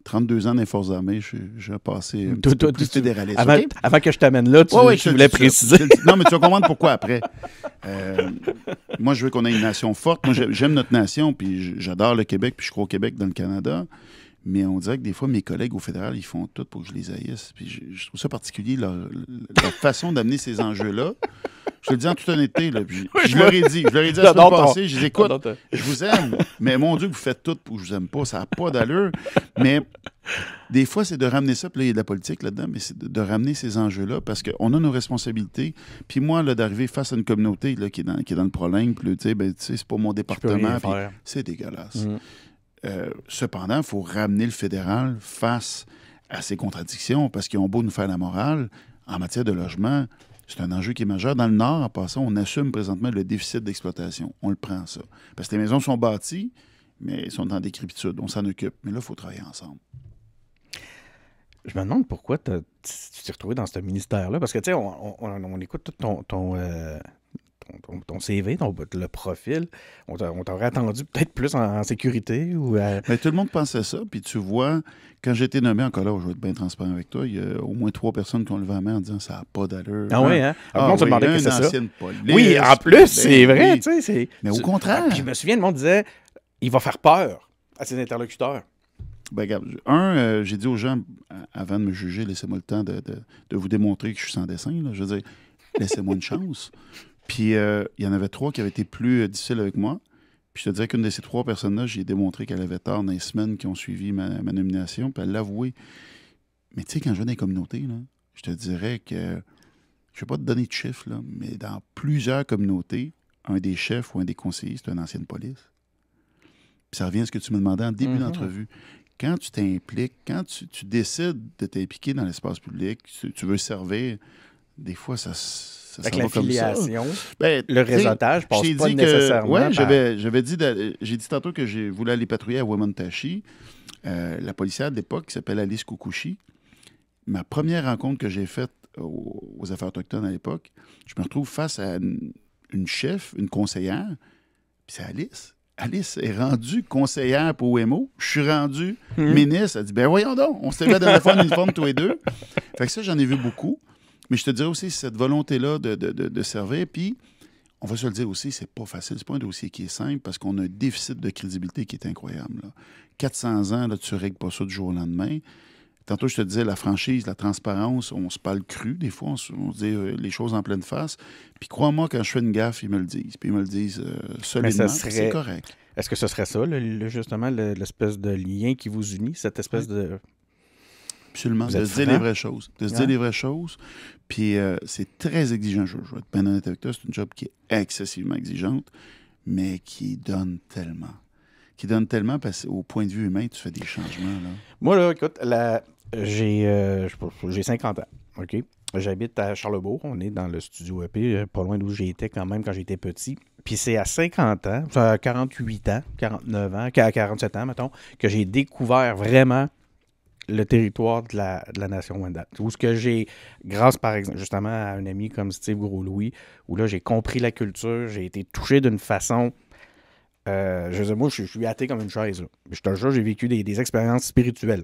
32 ans dans les Forces armées, j'ai un passé un petit peu plus fédéraliste. Avant que je t'amène là, tu voulais préciser. Non, mais tu vas comprendre pourquoi après. Moi, je veux qu'on ait une nation forte. Moi, j'aime notre nation, puis j'adore le Québec, puis je crois au Québec dans le Canada. Mais on dirait que des fois, mes collègues au fédéral, ils font tout pour que je les haïsse. Puis je trouve ça particulier, leur façon d'amener ces enjeux-là. Je le dis en toute honnêteté. Là, puis je leur ai dit la semaine passée, je dis, écoute, je vous aime, mais mon Dieu, que vous faites tout pour que je vous aime pas. Ça n'a pas d'allure. Mais des fois, c'est de ramener ça. Puis là, il y a de la politique là-dedans, mais c'est de ramener ces enjeux-là parce qu'on a nos responsabilités. Puis moi, là, d'arriver face à une communauté là, qui est dans le problème, puis tu sais, c'est pas mon département. Puis c'est dégueulasse. Cependant, il faut ramener le fédéral face à ces contradictions parce qu'ils ont beau nous faire la morale. En matière de logement, c'est un enjeu qui est majeur. Dans le Nord, en passant, on assume présentement le déficit d'exploitation. On le prend, ça. Parce que les maisons sont bâties, mais elles sont en décrépitude. On s'en occupe. Mais là, il faut travailler ensemble. Je me demande pourquoi tu t'es retrouvé dans ce ministère-là. Parce que, tu sais, on écoute tout ton CV, le profil. On t'aurait attendu peut-être plus en sécurité ou... Mais tout le monde pensait ça. Puis tu vois, quand j'ai été nommé encore là, je vais être bien transparent avec toi, il y a au moins 3 personnes qui ont levé la main en disant ça n'a pas d'allure. Ah oui, hein? Ah, on se demandait que c'est ça. Police, oui, en plus, c'est vrai. Oui. Tu sais, mais au contraire. Puis je me souviens, le monde disait il va faire peur à ses interlocuteurs. Ben, regarde, j'ai dit aux gens, avant de me juger, laissez-moi le temps de vous démontrer que je suis sans dessin. Là. Je veux dire, laissez-moi une chance. Puis, il y en avait 3 qui avaient été plus difficiles avec moi. Puis, je te dirais qu'une de ces 3 personnes-là, j'ai démontré qu'elle avait tort dans les semaines qui ont suivi ma nomination. Puis, elle l'a avoué. Mais tu sais, quand je viens dans les communautés, là, je te dirais que, je ne vais pas te donner de chiffres, là, mais dans plusieurs communautés, un des chefs ou un des conseillers, c'est une ancienne police. Puis, ça revient à ce que tu me demandais en début d'entrevue. Quand tu t'impliques, quand tu décides de t'impliquer dans l'espace public, tu veux servir, des fois, ça avec va comme ça. L'affiliation, le réseautage passe pas dit nécessairement. Oui, j'ai dit tantôt que j'ai voulu aller patrouiller à Wemontashi. La policière de l'époque, qui s'appelle Alice Koukouchi, ma première rencontre que j'ai faite aux Affaires autochtones à l'époque, je me retrouve face à une chef, une conseillère, puis c'est Alice. Alice est rendue conseillère pour OMO. Je suis rendu ministre. Elle dit, ben voyons donc, on s'était fait dans la fois en uniforme tous les deux. Fait que ça, j'en ai vu beaucoup. Mais je te dirais aussi, cette volonté-là de servir, puis on va se le dire aussi, c'est pas facile. C'est pas un dossier qui est simple parce qu'on a un déficit de crédibilité qui est incroyable. Là. 400 ans, là, tu règles pas ça du jour au lendemain. Tantôt, je te disais, la franchise, la transparence, on se parle cru. Des fois, on se dit les choses en pleine face. Puis crois-moi, quand je fais une gaffe, ils me le disent. Puis ils me le disent solidement. C'est correct. Est-ce que ce serait ça, justement, l'espèce de lien qui vous unit, cette espèce de... Absolument, de se dire les vraies choses. De se dire les vraies choses. Puis c'est très exigeant. Je vais être bien honnête avec toi. C'est une job qui est excessivement exigeante, mais qui donne tellement. qui donne tellement, parce qu'au point de vue humain, tu fais des changements. Là. Moi, là, écoute, j'ai 50 ans, OK? J'habite à Charlebourg. On est dans le studio EP, pas loin d'où j'étais quand même quand j'étais petit. Puis c'est à 50 ans, à 48 ans, 49 ans, à 47 ans, mettons, que j'ai découvert vraiment le territoire de la nation Wendat. Où ce que j'ai, grâce par exemple, justement à un ami comme Steve Gros-Louis, où là j'ai compris la culture, j'ai été touché d'une façon. Je veux dire, moi, je suis athée comme une chaise. Là. Je te jure, j'ai vécu des expériences spirituelles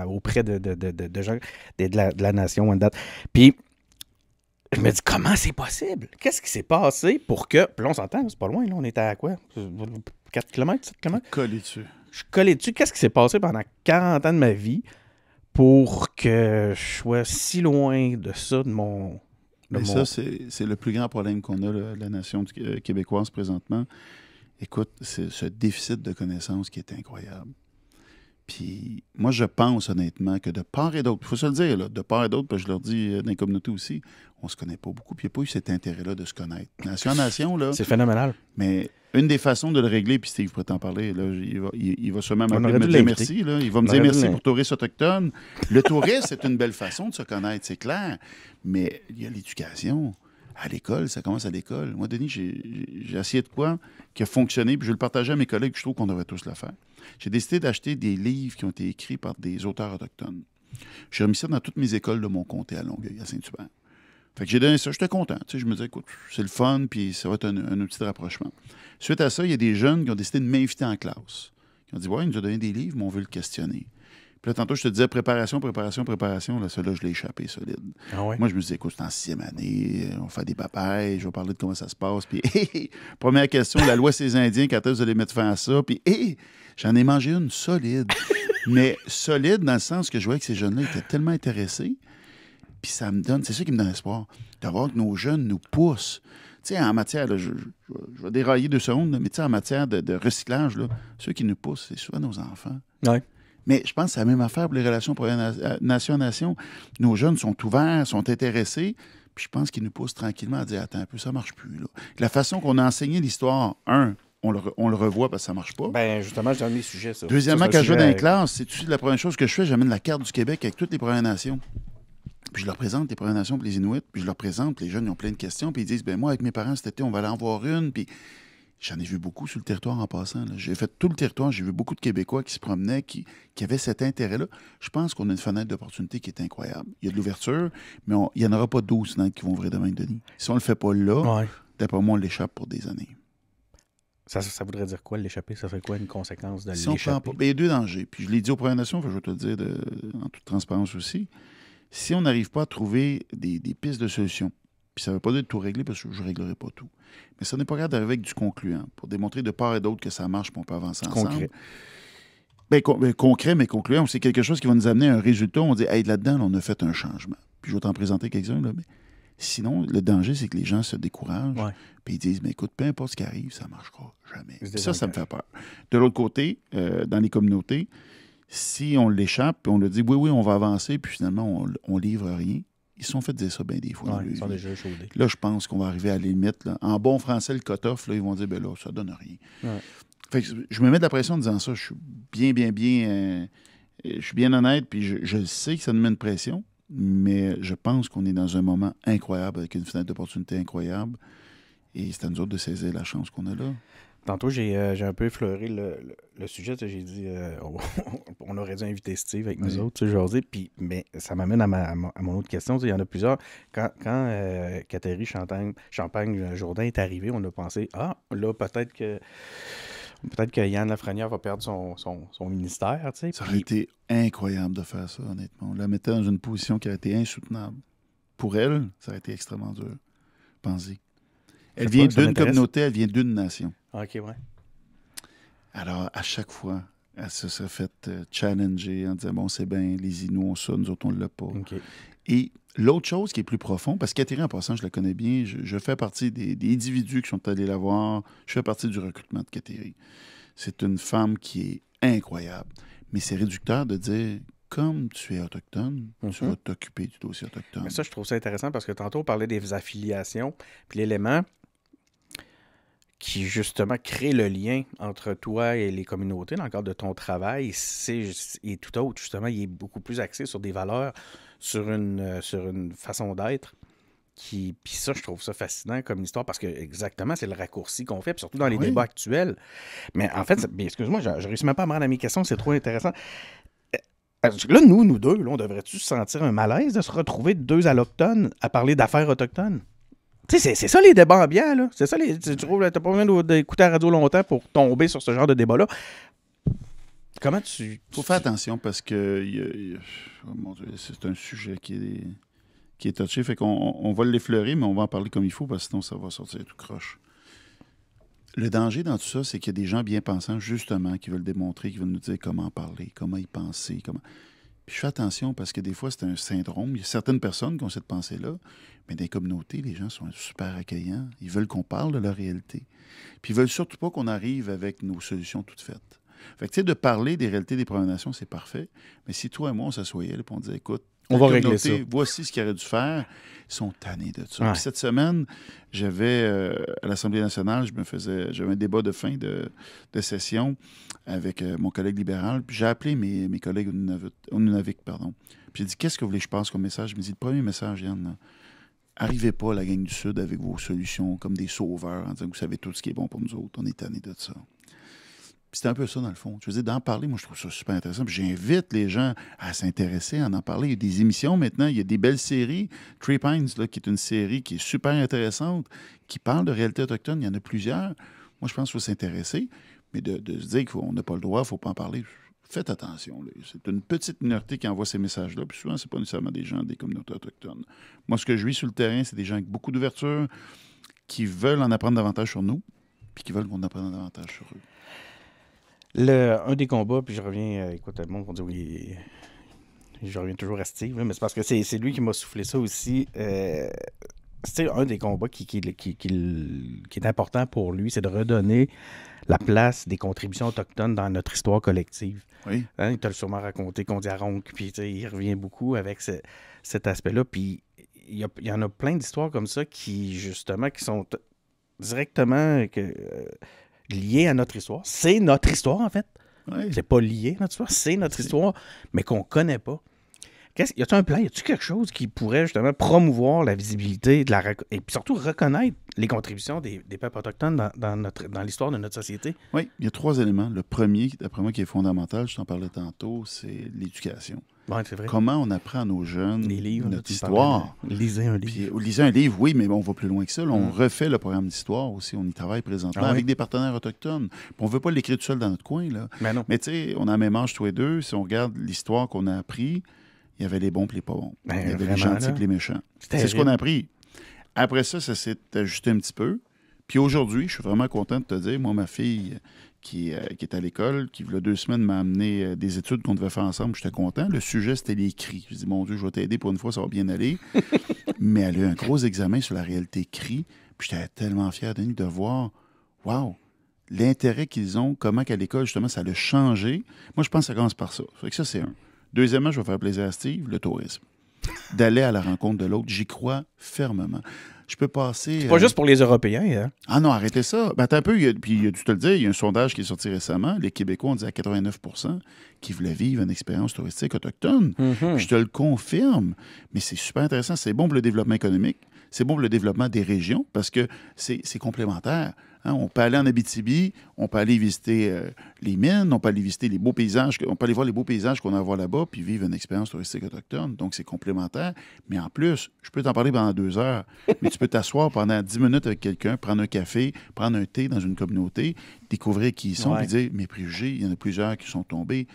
auprès de gens de la nation Wendat. Puis, je me dis, comment c'est possible? Qu'est-ce qui s'est passé pour que. Puis là, on s'entend, c'est pas loin, là. On était à quoi? 4 km, 7 km? Collé dessus. Je suis collé dessus. Qu'est-ce qui s'est passé pendant 40 ans de ma vie pour que je sois si loin de ça, de mon. Mais ça, c'est le plus grand problème qu'on a, là, la nation québécoise présentement. Écoute, c'est ce déficit de connaissances qui est incroyable. Puis moi, je pense honnêtement que de part et d'autre, il faut se le dire, là, de part et d'autre, parce que je leur dis dans les communautés aussi, on se connaît pas beaucoup, puis il n'y a pas eu cet intérêt-là de se connaître. Nation à nation, là. C'est phénoménal. Mais une des façons de le régler, puis Steve pourrait t'en parler, là, il va sûrement On m'appeler aurait me dû dire l'inviter. merci. Là. Il va me On dire aurait dû merci pour tourisme autochtone. Le tourisme, c'est une belle façon de se connaître, c'est clair. Mais il y a l'éducation. À l'école, ça commence à l'école. Moi, Denis, j'ai essayé de quoi qui a fonctionné, puis je vais le partager à mes collègues, je trouve qu'on devrait tous le faire. J'ai décidé d'acheter des livres qui ont été écrits par des auteurs autochtones. J'ai remis ça dans toutes mes écoles de mon comté à Longueuil, à Saint-Hubert. Fait que j'ai donné ça, j'étais content. Tu sais, je me disais, écoute, c'est le fun, puis ça va être un outil de rapprochement. Suite à ça, il y a des jeunes qui ont décidé de m'inviter en classe. Ils ont dit, ouais, il nous a donné des livres, mais on veut le questionner. Puis là, tantôt, je te disais préparation. Là, celui-là, je l'ai échappé solide. Ah ouais? Moi, je me disais, écoute, c'est en 6e année, on va faire des papayes, je vais parler de comment ça se passe. Puis, première question, la loi ces Indiens, quand vous allez mettre fin à ça? Puis, j'en ai mangé une solide. Mais solide dans le sens que je voyais que ces jeunes-là étaient tellement intéressés. Puis ça me donne, c'est ça qui me donne espoir, de voir que nos jeunes nous poussent. Tu sais, en matière, là, je vais dérailler 2 secondes, mais tu sais, en matière de recyclage, là, ceux qui nous poussent, c'est souvent nos enfants. Ouais. Mais je pense que c'est la même affaire pour les relations nation à nation. Nos jeunes sont ouverts, sont intéressés, puis je pense qu'ils nous poussent tranquillement à dire, attends un peu, ça marche plus. Là. La façon qu'on a enseigné l'histoire, on le revoit parce que ça marche pas. Ben, justement, j'ai un de mes sujets, ça. Deuxièmement, Ça, quand je vais dans les sujet classes, c'est la première chose que je fais, j'amène la carte du Québec avec toutes les Premières Nations. Puis je leur présente les Premières Nations puis les Inuits, puis je leur présente, les jeunes ils ont plein de questions, puis ils disent, ben moi, avec mes parents cet été, on va aller en voir une, puis j'en ai vu beaucoup sur le territoire en passant. Là. J'ai fait tout le territoire, j'ai vu beaucoup de Québécois qui se promenaient, qui avaient cet intérêt-là. Je pense qu'on a une fenêtre d'opportunité qui est incroyable. Il y a de l'ouverture, mais il n'y en aura pas 12 fenêtres qui vont ouvrir demain, Denis. Si on ne le fait pas là, Ouais. d'après moi, on l'échappe pour des années. Ça voudrait dire quoi, l'échapper? Ça ferait quoi une conséquence de Si on prend l'échapper? pas, il y a 2 dangers. Puis je l'ai dit aux Premières Nations, je vais te le dire en toute transparence aussi. Si on n'arrive pas à trouver des pistes de solution, puis ça ne veut pas dire de tout régler parce que je ne réglerai pas tout, mais ça n'est pas grave d'arriver avec du concluant pour démontrer de part et d'autre que ça marche et qu'on peut avancer ensemble. Concret. Concret, mais concluant, c'est quelque chose qui va nous amener à un résultat. On dit, hey, là-dedans, on a fait un changement. Puis je vais t'en présenter quelques-uns, là, mais sinon, le danger, c'est que les gens se découragent. Ouais. Puis ils disent, mais écoute, peu importe ce qui arrive, ça ne marchera jamais. Ils se Puis ça me désengagent. fait peur. De l'autre côté, dans les communautés, si on l'échappe, puis on le dit, oui, on va avancer, puis finalement, on livre rien, ils se sont fait dire ça bien des fois. dans Ouais, leur ils sont vie. déjà échaudés. Là, je pense qu'on va arriver à la limite. Là. En bon français, le cut-off, là, ils vont dire, ben là, ça donne rien. Ouais. Fait que je me mets de la pression en disant ça. Je suis je suis bien honnête, puis je sais que ça nous met une pression, mais je pense qu'on est dans un moment incroyable, avec une fenêtre d'opportunité incroyable. Et c'est à nous autres de saisir la chance qu'on a là. Tantôt, j'ai un peu effleuré le sujet. Tu sais, j'ai dit, on aurait dû inviter Steve avec nous Oui. autres, tu sais, jaser. Puis, mais ça m'amène à mon autre question. Tu sais, il y en a plusieurs. Quand Catherine Champagne-Jourdain est arrivé, on a pensé, là, peut-être que Yann Lafrenière va perdre son ministère, tu sais. Ça aurait été incroyable de faire ça, honnêtement. On la mettait dans une position qui aurait été insoutenable. Pour elle, ça aurait été extrêmement dur. Pensez. Elle vient ça d'une m'intéresse. communauté, elle vient d'une nation. OK, ouais. Alors, à chaque fois, elle se serait fait challenger en disant, bon, c'est bien, les Inuits ont ça, nous autres, on ne l'a pas. OK. Et l'autre chose qui est plus profond, parce que Catherine, en passant, je la connais bien, je fais partie des individus qui sont allés la voir, je fais partie du recrutement de Catherine. C'est une femme qui est incroyable. Mais c'est réducteur de dire, comme tu es autochtone, tu vas t'occuper du dossier autochtone. Mais ça, je trouve ça intéressant parce que tantôt, on parlait des affiliations. Puis l'élément justement crée le lien entre toi et les communautés dans le cadre de ton travail, il est tout autre. Justement, il est beaucoup plus axé sur des valeurs, sur une façon d'être. Puis ça, je trouve ça fascinant comme histoire parce que exactement, c'est le raccourci qu'on fait, puis surtout dans les Oui. débats actuels. Mais en fait, excuse-moi, je réussis même pas à me rendre à mes questions, c'est trop intéressant. Là, nous deux, là, on devrait-tu se sentir un malaise de se retrouver deux allochtones à parler d'affaires autochtones? Tu sais, c'est ça les débats ambiants, là. C'est ça tu trouves, t'as pas besoin d'écouter la radio longtemps pour tomber sur ce genre de débat-là. Comment tu... Faut faire attention parce que oh mon Dieu, c'est un sujet qui est touché. Fait qu'on va l'effleurer, mais on va en parler comme il faut parce que sinon ça va sortir tout croche. Le danger dans tout ça, c'est qu'il y a des gens bien pensants, justement, qui veulent démontrer, qui veulent nous dire comment parler, comment y penser, comment... Puis je fais attention parce que des fois, c'est un syndrome. Il y a certaines personnes qui ont cette pensée-là, mais dans les communautés, les gens sont super accueillants. Ils veulent qu'on parle de leur réalité. Puis ils veulent surtout pas qu'on arrive avec nos solutions toutes faites. Fait que, tu sais, de parler des réalités des Premières Nations, c'est parfait. Mais si toi et moi, on s'assoyait, là, puis on disait, écoute, On va régler ça. Voici ce qu'il aurait dû faire. Ils sont tannés de ça. Ouais. Puis cette semaine, j'avais à l'Assemblée nationale, j'avais un débat de fin de session avec mon collègue libéral. Puis j'ai appelé mes collègues au Nunavik, pardon. Puis j'ai dit, qu'est-ce que vous voulez que je passe comme message? Je me dis, le premier message, Yann, là, arrivez pas à la gang du Sud avec vos solutions comme des sauveurs en disant que vous savez tout ce qui est bon pour nous autres. On est tannés de ça. Puis c'est un peu ça, dans le fond. Je veux dire, d'en parler, moi, je trouve ça super intéressant. Puis j'invite les gens à s'intéresser, à en parler. Il y a des émissions maintenant, il y a des belles séries. Tree Pines, là, qui est une série qui est super intéressante, qui parle de réalité autochtone. Il y en a plusieurs. Moi, je pense qu'il faut s'intéresser. Mais de se dire qu'on n'a pas le droit, il ne faut pas en parler, faites attention. Là. C'est une petite minorité qui envoie ces messages-là. Puis souvent, ce n'est pas nécessairement des gens des communautés autochtones. Moi, ce que je vis sur le terrain, c'est des gens avec beaucoup d'ouverture, qui veulent en apprendre davantage sur nous, puis qui veulent qu'on apprenne davantage sur eux. Un des combats, puis je reviens, écoute, le monde va dire oui, je reviens toujours à Steve, mais c'est parce que c'est lui qui m'a soufflé ça aussi. C'est un des combats qui est important pour lui, c'est de redonner la place des contributions autochtones dans notre histoire collective. Oui. Hein, il t'a sûrement raconté qu'on dit à Ronc, puis il revient beaucoup avec cet aspect-là. Puis il y en a plein d'histoires comme ça qui, justement, qui sont directement liées à notre histoire. C'est notre histoire, en fait. Oui. C'est pas lié à notre histoire, c'est notre histoire, mais qu'on connaît pas. Y a-t-il un plan, y a-t-il quelque chose qui pourrait justement promouvoir la visibilité et puis surtout reconnaître les contributions des peuples autochtones dans l'histoire de notre société? Oui, il y a 3 éléments. Le premier, d'après moi, qui est fondamental, je t'en parlais tantôt, c'est l'éducation. Oui, c'est vrai. Comment on apprend à nos jeunes Les livres, notre histoire. Lisez un livre. Puis, lisez un livre, oui, mais on va plus loin que ça. Là, on refait le programme d'histoire aussi. On y travaille présentement avec des partenaires autochtones. Puis on ne veut pas l'écrire tout seul dans notre coin. Là. Mais non. Mais tu sais, on a la même âge tous les deux. Si on regarde l'histoire qu'on a appris, il y avait les bons et les pas bons. Il y avait les gentils et les méchants. C'est ce qu'on a appris. Après ça s'est ajusté un petit peu. Puis aujourd'hui, je suis vraiment content de te dire, moi, ma fille qui est à l'école, qui, il y a 2 semaines, m'a amené des études qu'on devait faire ensemble, j'étais content. Le sujet, c'était les cris. Je dis, mon Dieu, je vais t'aider pour une fois, ça va bien aller. Mais elle a eu un gros examen sur la réalité cri. Puis j'étais tellement fier de nous de voir, wow, l'intérêt qu'ils ont, comment qu'à l'école, justement, ça l'a changé. Moi, je pense que ça commence par ça. Fait que ça, c'est un. Deuxièmement, je vais faire plaisir à Steve, le tourisme. D'aller à la rencontre de l'autre, j'y crois fermement. Je peux passer... C'est pas juste pour les Européens, hein? Ah non, arrêtez ça. Ben, attends un peu, puis il a dû te le dire, il y a un sondage qui est sorti récemment. Les Québécois ont dit à 89 % qu'ils voulaient vivre une expérience touristique autochtone. Mm-hmm. Je te le confirme. Mais c'est super intéressant. C'est bon pour le développement économique. C'est bon pour le développement des régions parce que c'est complémentaire. Hein? On peut aller en Abitibi, on peut aller visiter les mines, on peut aller visiter les beaux paysages, on peut aller voir les beaux paysages qu'on a à voir là-bas puis vivre une expérience touristique autochtone. Donc, c'est complémentaire. Mais en plus, je peux t'en parler pendant 2 heures, mais tu peux t'asseoir pendant 10 minutes avec quelqu'un, prendre un café, prendre un thé dans une communauté, découvrir qui ils sont, puis dire, mes préjugés, il y en a plusieurs qui sont tombés.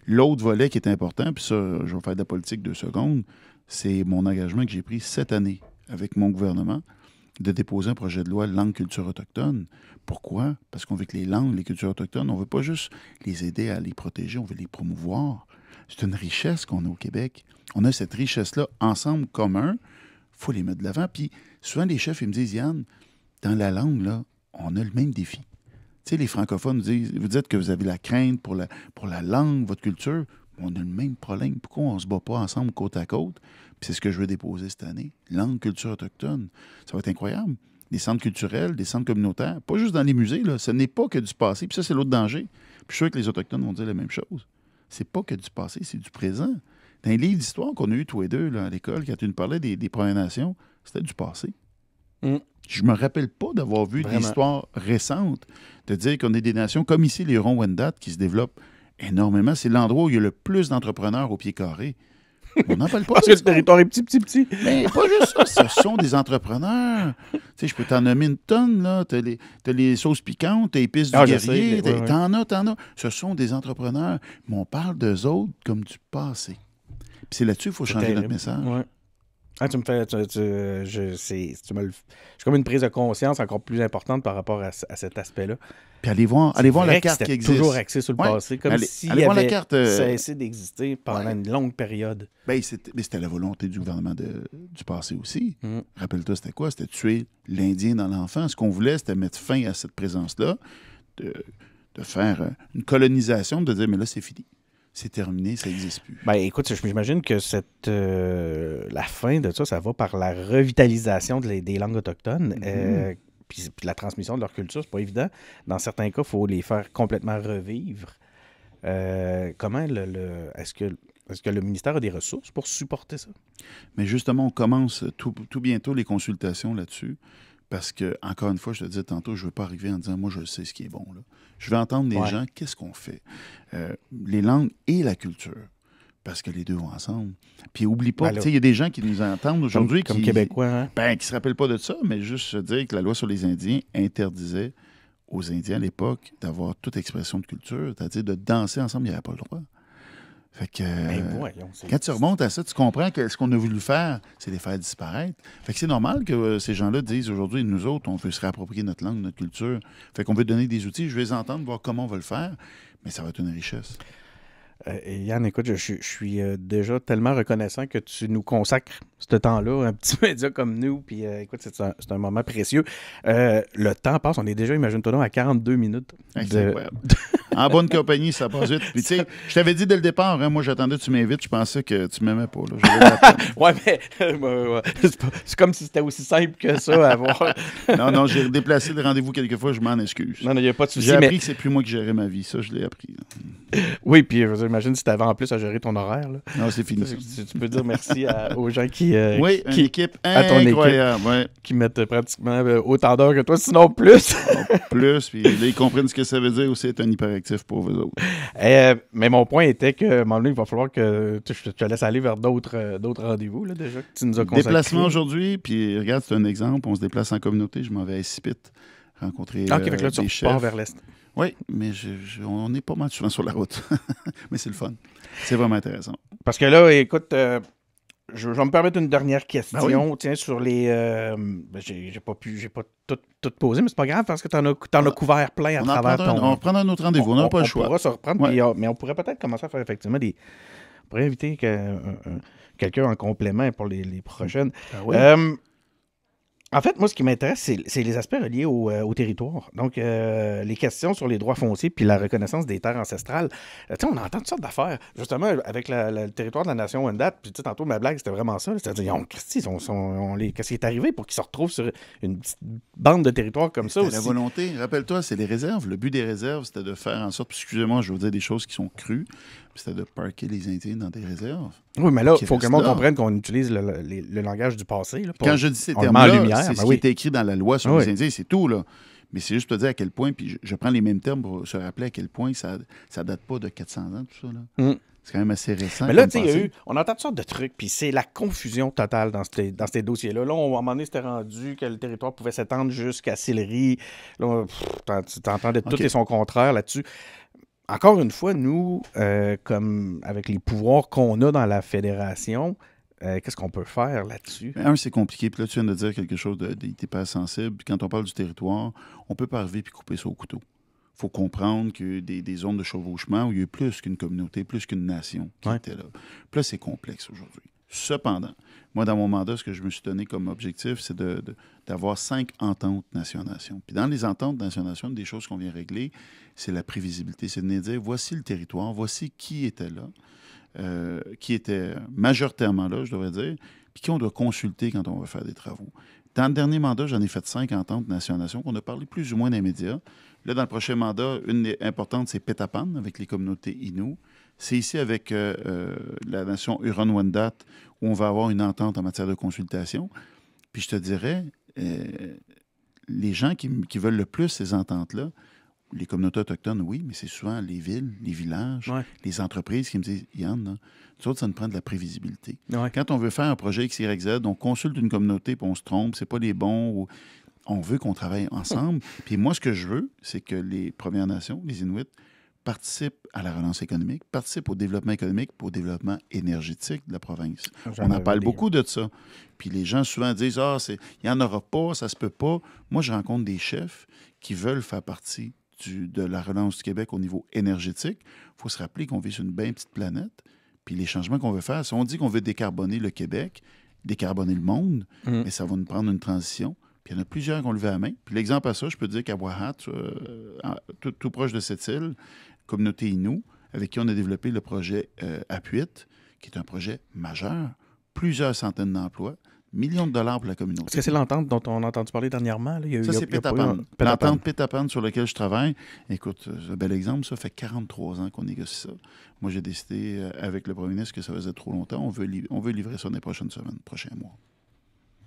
L'autre volet qui est important, puis ça, je vais faire de la politique 2 secondes, c'est mon engagement que j'ai pris cette année avec mon gouvernement de déposer un projet de loi langue culture autochtone. Pourquoi? Parce qu'on veut que les langues, les cultures autochtones, on ne veut pas juste les aider à les protéger, on veut les promouvoir. C'est une richesse qu'on a au Québec. On a cette richesse-là ensemble commun. Il faut les mettre de l'avant. Puis souvent, les chefs, ils me disent, Yann, dans la langue, là, on a le même défi. Tu sais, les francophones nous disent, vous dites que vous avez la crainte pour la langue, votre culture. On a le même problème. Pourquoi on ne se bat pas ensemble côte à côte? Puis c'est ce que je veux déposer cette année. Langue, culture autochtone. Ça va être incroyable. des centres culturels, des centres communautaires, pas juste dans les musées, là. Ce n'est pas que du passé. Puis ça, c'est l'autre danger. Puis je suis sûr que les Autochtones vont dire la même chose. C'est pas que du passé, c'est du présent. Dans les livres d'histoire qu'on a eu tous les deux là, à l'école, quand tu nous parlais des Premières Nations, c'était du passé. Mm. Je me rappelle pas d'avoir vu Vraiment. de l'histoire récente, de dire qu'on est des nations comme ici, les Hurons-Wendat, qui se développent énormément. C'est l'endroit où il y a le plus d'entrepreneurs au pied carré. On n'en parle pas. Parce que le territoire est petit. Mais pas juste ça, ce sont des entrepreneurs. Tu sais, je peux t'en nommer une tonne, là. T'as les sauces piquantes, t'as les épices du Je guerrier, sais, ouais. t'en as. Ce sont des entrepreneurs. Mais on parle d'eux autres comme du passé. Puis c'est là-dessus qu'il faut changer terrible. notre message. Ouais. Ah, tu me fais. C'est comme une prise de conscience encore plus importante par rapport à cet aspect-là. Puis allez voir C'est la vrai que carte c'était qui existe. toujours axé sur le Ouais. passé, comme s'il allez voir la avait carte. cessé d'exister pendant une longue période. Ben, c'était la volonté du gouvernement du passé aussi. Mm. Rappelle-toi, c'était quoi? C'était tuer l'Indien dans l'enfant. Ce qu'on voulait, c'était mettre fin à cette présence-là, de faire une colonisation, de dire, mais là, c'est fini. C'est terminé, ça n'existe plus. Ben, écoute, j'imagine que la fin de ça va par la revitalisation des langues autochtones. Puis la transmission de leur culture, c'est pas évident. Dans certains cas, il faut les faire complètement revivre. Comment est-ce que le ministère a des ressources pour supporter ça? Mais justement, on commence tout bientôt les consultations là-dessus. Parce que, encore une fois, je te disais tantôt, je ne veux pas arriver en disant, moi, je sais ce qui est bon. Là. Je veux entendre les gens, qu'est-ce qu'on fait? Les langues et la culture. Parce que les deux vont ensemble. Puis, oublie pas, il y a des gens qui nous entendent aujourd'hui comme Québécois, hein? Qui ne se rappellent pas de ça, mais juste se dire que la loi sur les Indiens interdisait aux Indiens à l'époque d'avoir toute expression de culture, c'est-à-dire de danser ensemble, il n'y avait pas le droit. Fait que, quand tu remontes à ça, tu comprends que ce qu'on a voulu faire, c'est les faire disparaître. Fait que c'est normal que ces gens-là disent aujourd'hui, nous autres, on veut se réapproprier notre langue, notre culture. Fait qu'on veut donner des outils, je vais les entendre, voir comment on va le faire, mais ça va être une richesse. Yann, écoute, je suis déjà tellement reconnaissant que tu nous consacres ce temps-là, un petit média comme nous, puis écoute, c'est un moment précieux. Le temps passe, on est déjà, imagine-toi donc, à 42 minutes. C'est incroyable. En bonne compagnie, ça passe vite. Puis tu sais, je t'avais dit dès le départ, hein, moi j'attendais que tu m'invites, je pensais que tu m'aimais pas. Là. Ouais, mais c'est comme si c'était aussi simple que ça à voir. Non, j'ai déplacé le rendez-vous quelques fois, je m'en excuse. Non, il n'y a pas de souci. J'ai appris que c'est plus moi qui gérais ma vie, ça je l'ai appris. Oui, puis j'imagine si tu avais en plus à gérer ton horaire. Là. Non, c'est fini. Tu peux dire merci aux gens qui... oui, une équipe à ton incroyable. Équipe, qui mettent pratiquement autant d'heures que toi, sinon plus. Plus, puis là, ils comprennent ce que ça veut dire aussi être un hyperactif pour eux autres. Mais mon point était que, à un moment donné, il va falloir que je te laisse aller vers d'autres rendez-vous, là, déjà, que tu nous as consacrés. Déplacement aujourd'hui, puis regarde, c'est un exemple, on se déplace en communauté, je m'en vais à Sipit rencontrer OK, fait que là, des tu chefs. repars vers l'Est. Oui, mais on est pas mal souvent sur la route. Mais c'est le fun. C'est vraiment intéressant. Parce que là, écoute, je vais me permettre une dernière question. Ben oui. Tiens, sur les... j'ai pas tout posé, mais c'est pas grave parce que t'en as couvert plein à travers ton... On reprendra un autre rendez-vous, on n'a pas le choix. On pourra se reprendre, puis, mais on pourrait peut-être commencer à faire effectivement on pourrait inviter quelqu'un en complément pour les prochaines. Ben oui. En fait, moi, ce qui m'intéresse, c'est les aspects reliés au territoire. Donc, les questions sur les droits fonciers puis la reconnaissance des terres ancestrales. Tu sais, on entend toutes sortes d'affaires. Justement, avec le territoire de la nation Wendat, puis tu sais, tantôt, ma blague, c'était vraiment ça. C'est-à-dire, qu'est-ce qui est arrivé pour qu'ils se retrouvent sur une petite bande de territoire comme ça aussi? La volonté, rappelle-toi, c'est les réserves. Le but des réserves, c'était de faire en sorte, excusez-moi, je vais vous dire des choses qui sont crues, c'était de parquer les Indiens dans des réserves. Oui, mais là, il faut que le monde comprenne qu'on utilise le langage du passé. Là, quand je dis ces termes-là, c'est ce qui était écrit dans la loi sur les Indiens, c'est tout, là. Mais c'est juste pour te dire à quel point, puis je prends les mêmes termes pour se rappeler à quel point ça date pas de 400 ans, tout ça, là. C'est quand même assez récent. Mais là, tu sais, on entend toutes sortes de trucs, puis c'est la confusion totale dans ces dossiers-là. Là, à un moment donné, c'était rendu que le territoire pouvait s'étendre jusqu'à Sillery. Là, tu entendais tout et son contraire là-dessus. Encore une fois, nous, comme avec les pouvoirs qu'on a dans la fédération, qu'est-ce qu'on peut faire là-dessus? C'est compliqué. Puis là, tu viens de dire quelque chose d'hyper sensible. Puis quand on parle du territoire, on peut pas arriver puis couper ça au couteau. Il faut comprendre que des zones de chevauchement où il y a plus qu'une communauté, plus qu'une nation qui était là. Puis là, c'est complexe aujourd'hui. Cependant, moi, dans mon mandat, ce que je me suis donné comme objectif, c'est d'avoir 5 ententes nation-nation. Puis dans les ententes nation-nation, une des choses qu'on vient régler, c'est la prévisibilité. C'est de venir dire, voici le territoire, voici qui était là, qui était majoritairement là, je devrais dire, puis qui on doit consulter quand on va faire des travaux. Dans le dernier mandat, j'en ai fait 5 ententes nation-nation qu'on a parlé plus ou moins dans les médias. Là, dans le prochain mandat, une des importantes, c'est Pétapan, avec les communautés Innu. C'est ici avec la nation Huron-Wendat où on va avoir une entente en matière de consultation. Puis je te dirais, les gens qui veulent le plus ces ententes-là, les communautés autochtones, oui, mais c'est souvent les villes, les villages, les entreprises qui me disent « Yann, là, nous autres, ça nous prend de la prévisibilité. Ouais. Quand on veut faire un projet X, Y, Z, on consulte une communauté puis on se trompe, c'est pas les bons. Ou... On veut qu'on travaille ensemble. Puis moi, ce que je veux, c'est que les Premières Nations, les Inuits, participent à la relance économique, participent au développement économique et au développement énergétique de la province. On en parle beaucoup de ça. Puis les gens souvent disent « Ah, il n'y en aura pas, ça se peut pas. » Moi, je rencontre des chefs qui veulent faire partie de la relance du Québec au niveau énergétique. Il faut se rappeler qu'on vit sur une bien petite planète. Puis les changements qu'on veut faire, si on dit qu'on veut décarboner le Québec, décarboner le monde, mais ça va nous prendre une transition. Puis il y en a plusieurs qui ont levé la main. Puis l'exemple à ça, je peux dire qu'à Wahat, tout proche de cette île, communauté Innu, avec qui on a développé le projet Apuit, qui est un projet majeur, plusieurs centaines d'emplois, millions de dollars pour la communauté. Est-ce que c'est l'entente dont on a entendu parler dernièrement? Là? Ça, c'est Pétapan. L'entente Pétapan sur laquelle je travaille. Écoute, c'est un bel exemple. Ça fait 43 ans qu'on négocie ça. Moi, j'ai décidé avec le premier ministre que ça faisait trop longtemps. On veut livrer ça dans les prochaines semaines, prochains mois.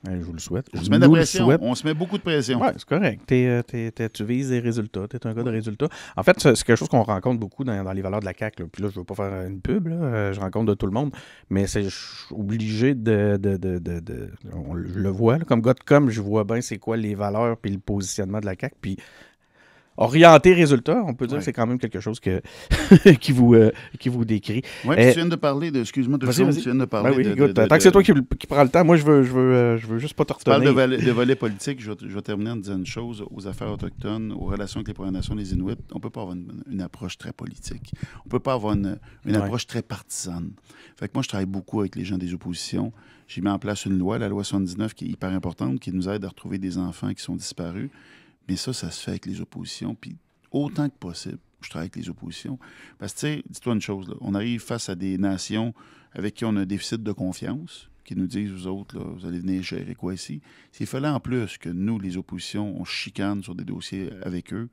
Je vous le souhaite. On se met de la pression. On se met beaucoup de pression. Oui, c'est correct. Tu vises des résultats. Tu es un gars de résultats. En fait, c'est quelque chose qu'on rencontre beaucoup dans les valeurs de la CAQ. Là. Puis là, je ne veux pas faire une pub. Là. Je rencontre de tout le monde. Mais je suis obligé je le vois. Là. Comme gars de com, je vois bien c'est quoi les valeurs puis le positionnement de la CAQ. Puis orienté résultat, on peut dire que c'est quand même quelque chose qui vous décrit. Oui, tu viens de parler de... Excuse-moi, tu viens de parler tant que c'est toi qui prends le temps, moi, je veux juste pas te retenir. Tu parles de volet politique. Je vais terminer en disant une chose. Aux affaires autochtones, aux relations avec les Premières Nations, les Inuits, on ne peut pas avoir une approche très politique. On ne peut pas avoir une approche très partisane. Fait que moi, je travaille beaucoup avec les gens des oppositions. J'ai mis en place une loi, la loi 79, qui est hyper importante, qui nous aide à retrouver des enfants qui sont disparus. Mais ça se fait avec les oppositions. Puis autant que possible, je travaille avec les oppositions. Parce que, tu sais, dis-toi une chose, là, on arrive face à des nations avec qui on a un déficit de confiance, qui nous disent, vous autres, là, vous allez venir gérer quoi ici? S'il fallait en plus que nous, les oppositions, on chicane sur des dossiers avec eux,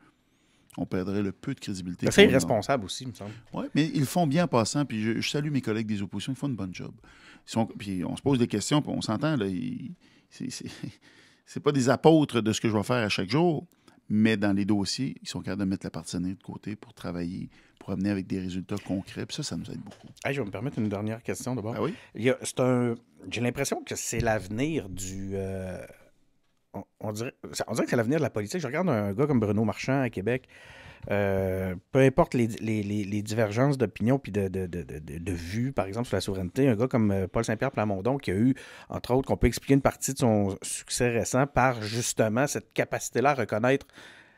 on perdrait le peu de crédibilité. C'est irresponsable aussi, il me semble. Oui, mais ils le font bien en passant. Puis je salue mes collègues des oppositions, ils font une bonne job. Puis on se pose des questions, puis on s'entend, là, c'est pas des apôtres de ce que je vais faire à chaque jour, mais dans les dossiers, ils sont capables de mettre la partenariat de côté pour travailler, pour amener avec des résultats concrets. Puis ça nous aide beaucoup. Hey, je vais me permettre une dernière question d'abord. Ah oui? J'ai l'impression que c'est l'avenir du... on dirait que c'est l'avenir de la politique. Je regarde un gars comme Bruno Marchand à Québec. Peu importe les divergences d'opinion puis de vues, par exemple, sur la souveraineté, un gars comme Paul Saint-Pierre Plamondon qui a eu, entre autres, qu'on peut expliquer une partie de son succès récent par justement cette capacité-là à reconnaître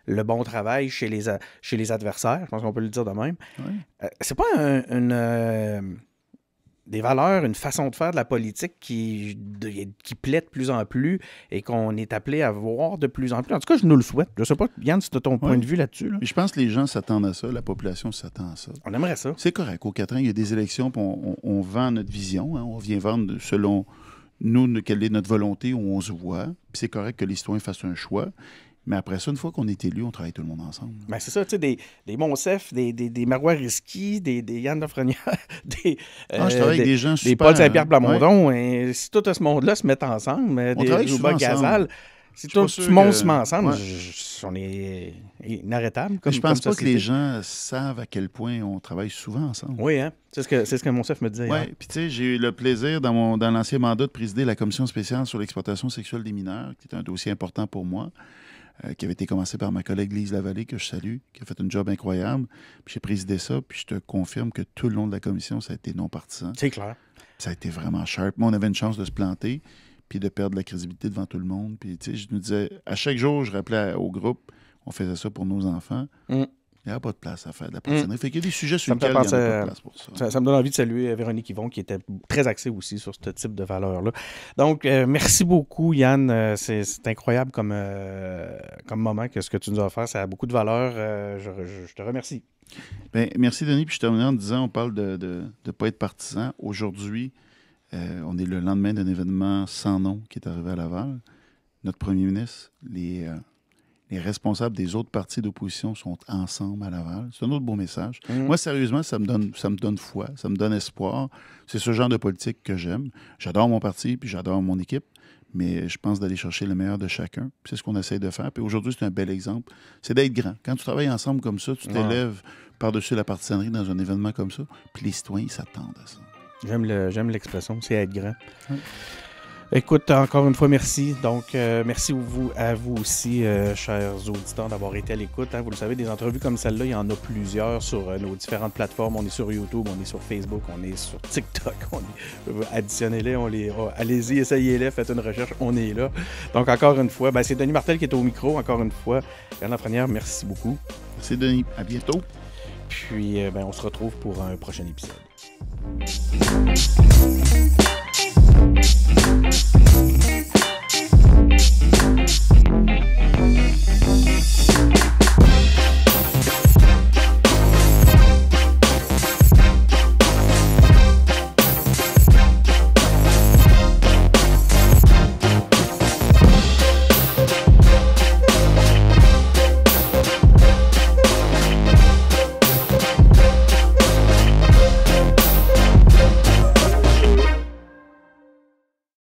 le bon travail chez les adversaires. Je pense qu'on peut le dire de même. Oui. C'est pas des valeurs, une façon de faire de la politique qui plaît de plus en plus et qu'on est appelé à voir de plus en plus. En tout cas, je nous le souhaite. Je ne sais pas, Yann, si tu as ton point de vue là-dessus. Là. Je pense que les gens s'attendent à ça, la population s'attend à ça. On aimerait ça. C'est correct. Au 4 ans, il y a des élections, puis on vend notre vision. Hein, on vient vendre selon nous quelle est notre volonté, où on se voit. Puis c'est correct que les citoyens fassent un choix. Mais après ça, une fois qu'on est élu, on travaille tout le monde ensemble. Ben c'est ça, tu sais, des Monsef, des Marois Risky, des Yann Lafrenière, je travaille avec des gens super... Des Paul Saint-Pierre Plamondon. Et si tout ce monde-là se met ensemble, des Jouba Gazal, si tout le monde se met ensemble, on est inarrêtable. Je pense pas que les gens savent à quel point on travaille souvent ensemble. Oui, hein? C'est ce que Monsef me disait. Oui, puis tu sais, j'ai eu le plaisir dans l'ancien mandat de présider la commission spéciale sur l'exploitation sexuelle des mineurs, qui est un dossier important pour moi. Qui avait été commencé par ma collègue Lise Lavallée, que je salue, qui a fait un job incroyable. Puis j'ai présidé ça, puis je te confirme que tout le long de la commission, ça a été non partisan. C'est clair. Ça a été vraiment sharp. Moi, on avait une chance de se planter, puis de perdre la crédibilité devant tout le monde. Puis, tu sais, je nous disais, à chaque jour, je rappelais au groupe, on faisait ça pour nos enfants. Il n'y a pas de place à faire de la partenariat. Fait qu'il y a des sujets sur lesquels il n'y a pas de place pour ça. Ça me donne envie de saluer Véronique Yvon, qui était très axée aussi sur ce type de valeurs-là. Donc, merci beaucoup, Yann. C'est incroyable comme moment que ce que tu nous as offert. Ça a beaucoup de valeur. Je te remercie. Bien, merci, Denis. Puis je termine en disant, on parle de ne pas être partisan. Aujourd'hui, on est le lendemain d'un événement sans nom qui est arrivé à Laval. notre premier ministre, les responsables des autres partis d'opposition sont ensemble à Laval. C'est un autre beau message. Moi, sérieusement, ça me donne foi, ça me donne espoir. C'est ce genre de politique que j'aime. J'adore mon parti, puis j'adore mon équipe, mais je pense d'aller chercher le meilleur de chacun. Puis c'est ce qu'on essaie de faire. Puis aujourd'hui, c'est un bel exemple. C'est d'être grand. Quand tu travailles ensemble comme ça, tu t'élèves par-dessus la partisanerie dans un événement comme ça, puis les citoyens s'attendent à ça. J'aime l'expression, c'est être grand. Ouais. Écoute, encore une fois, merci. Donc, merci à vous aussi, chers auditeurs, d'avoir été à l'écoute. Hein. Vous le savez, des entrevues comme celle-là, il y en a plusieurs sur nos différentes plateformes. On est sur YouTube, on est sur Facebook, on est sur TikTok. Additionnez-les, allez-y, essayez-les, faites une recherche, on est là. Donc, encore une fois, c'est Denis Martel qui est au micro. Encore une fois, Yann Lafrenière, merci beaucoup. Merci, Denis. À bientôt. Puis, on se retrouve pour un prochain épisode.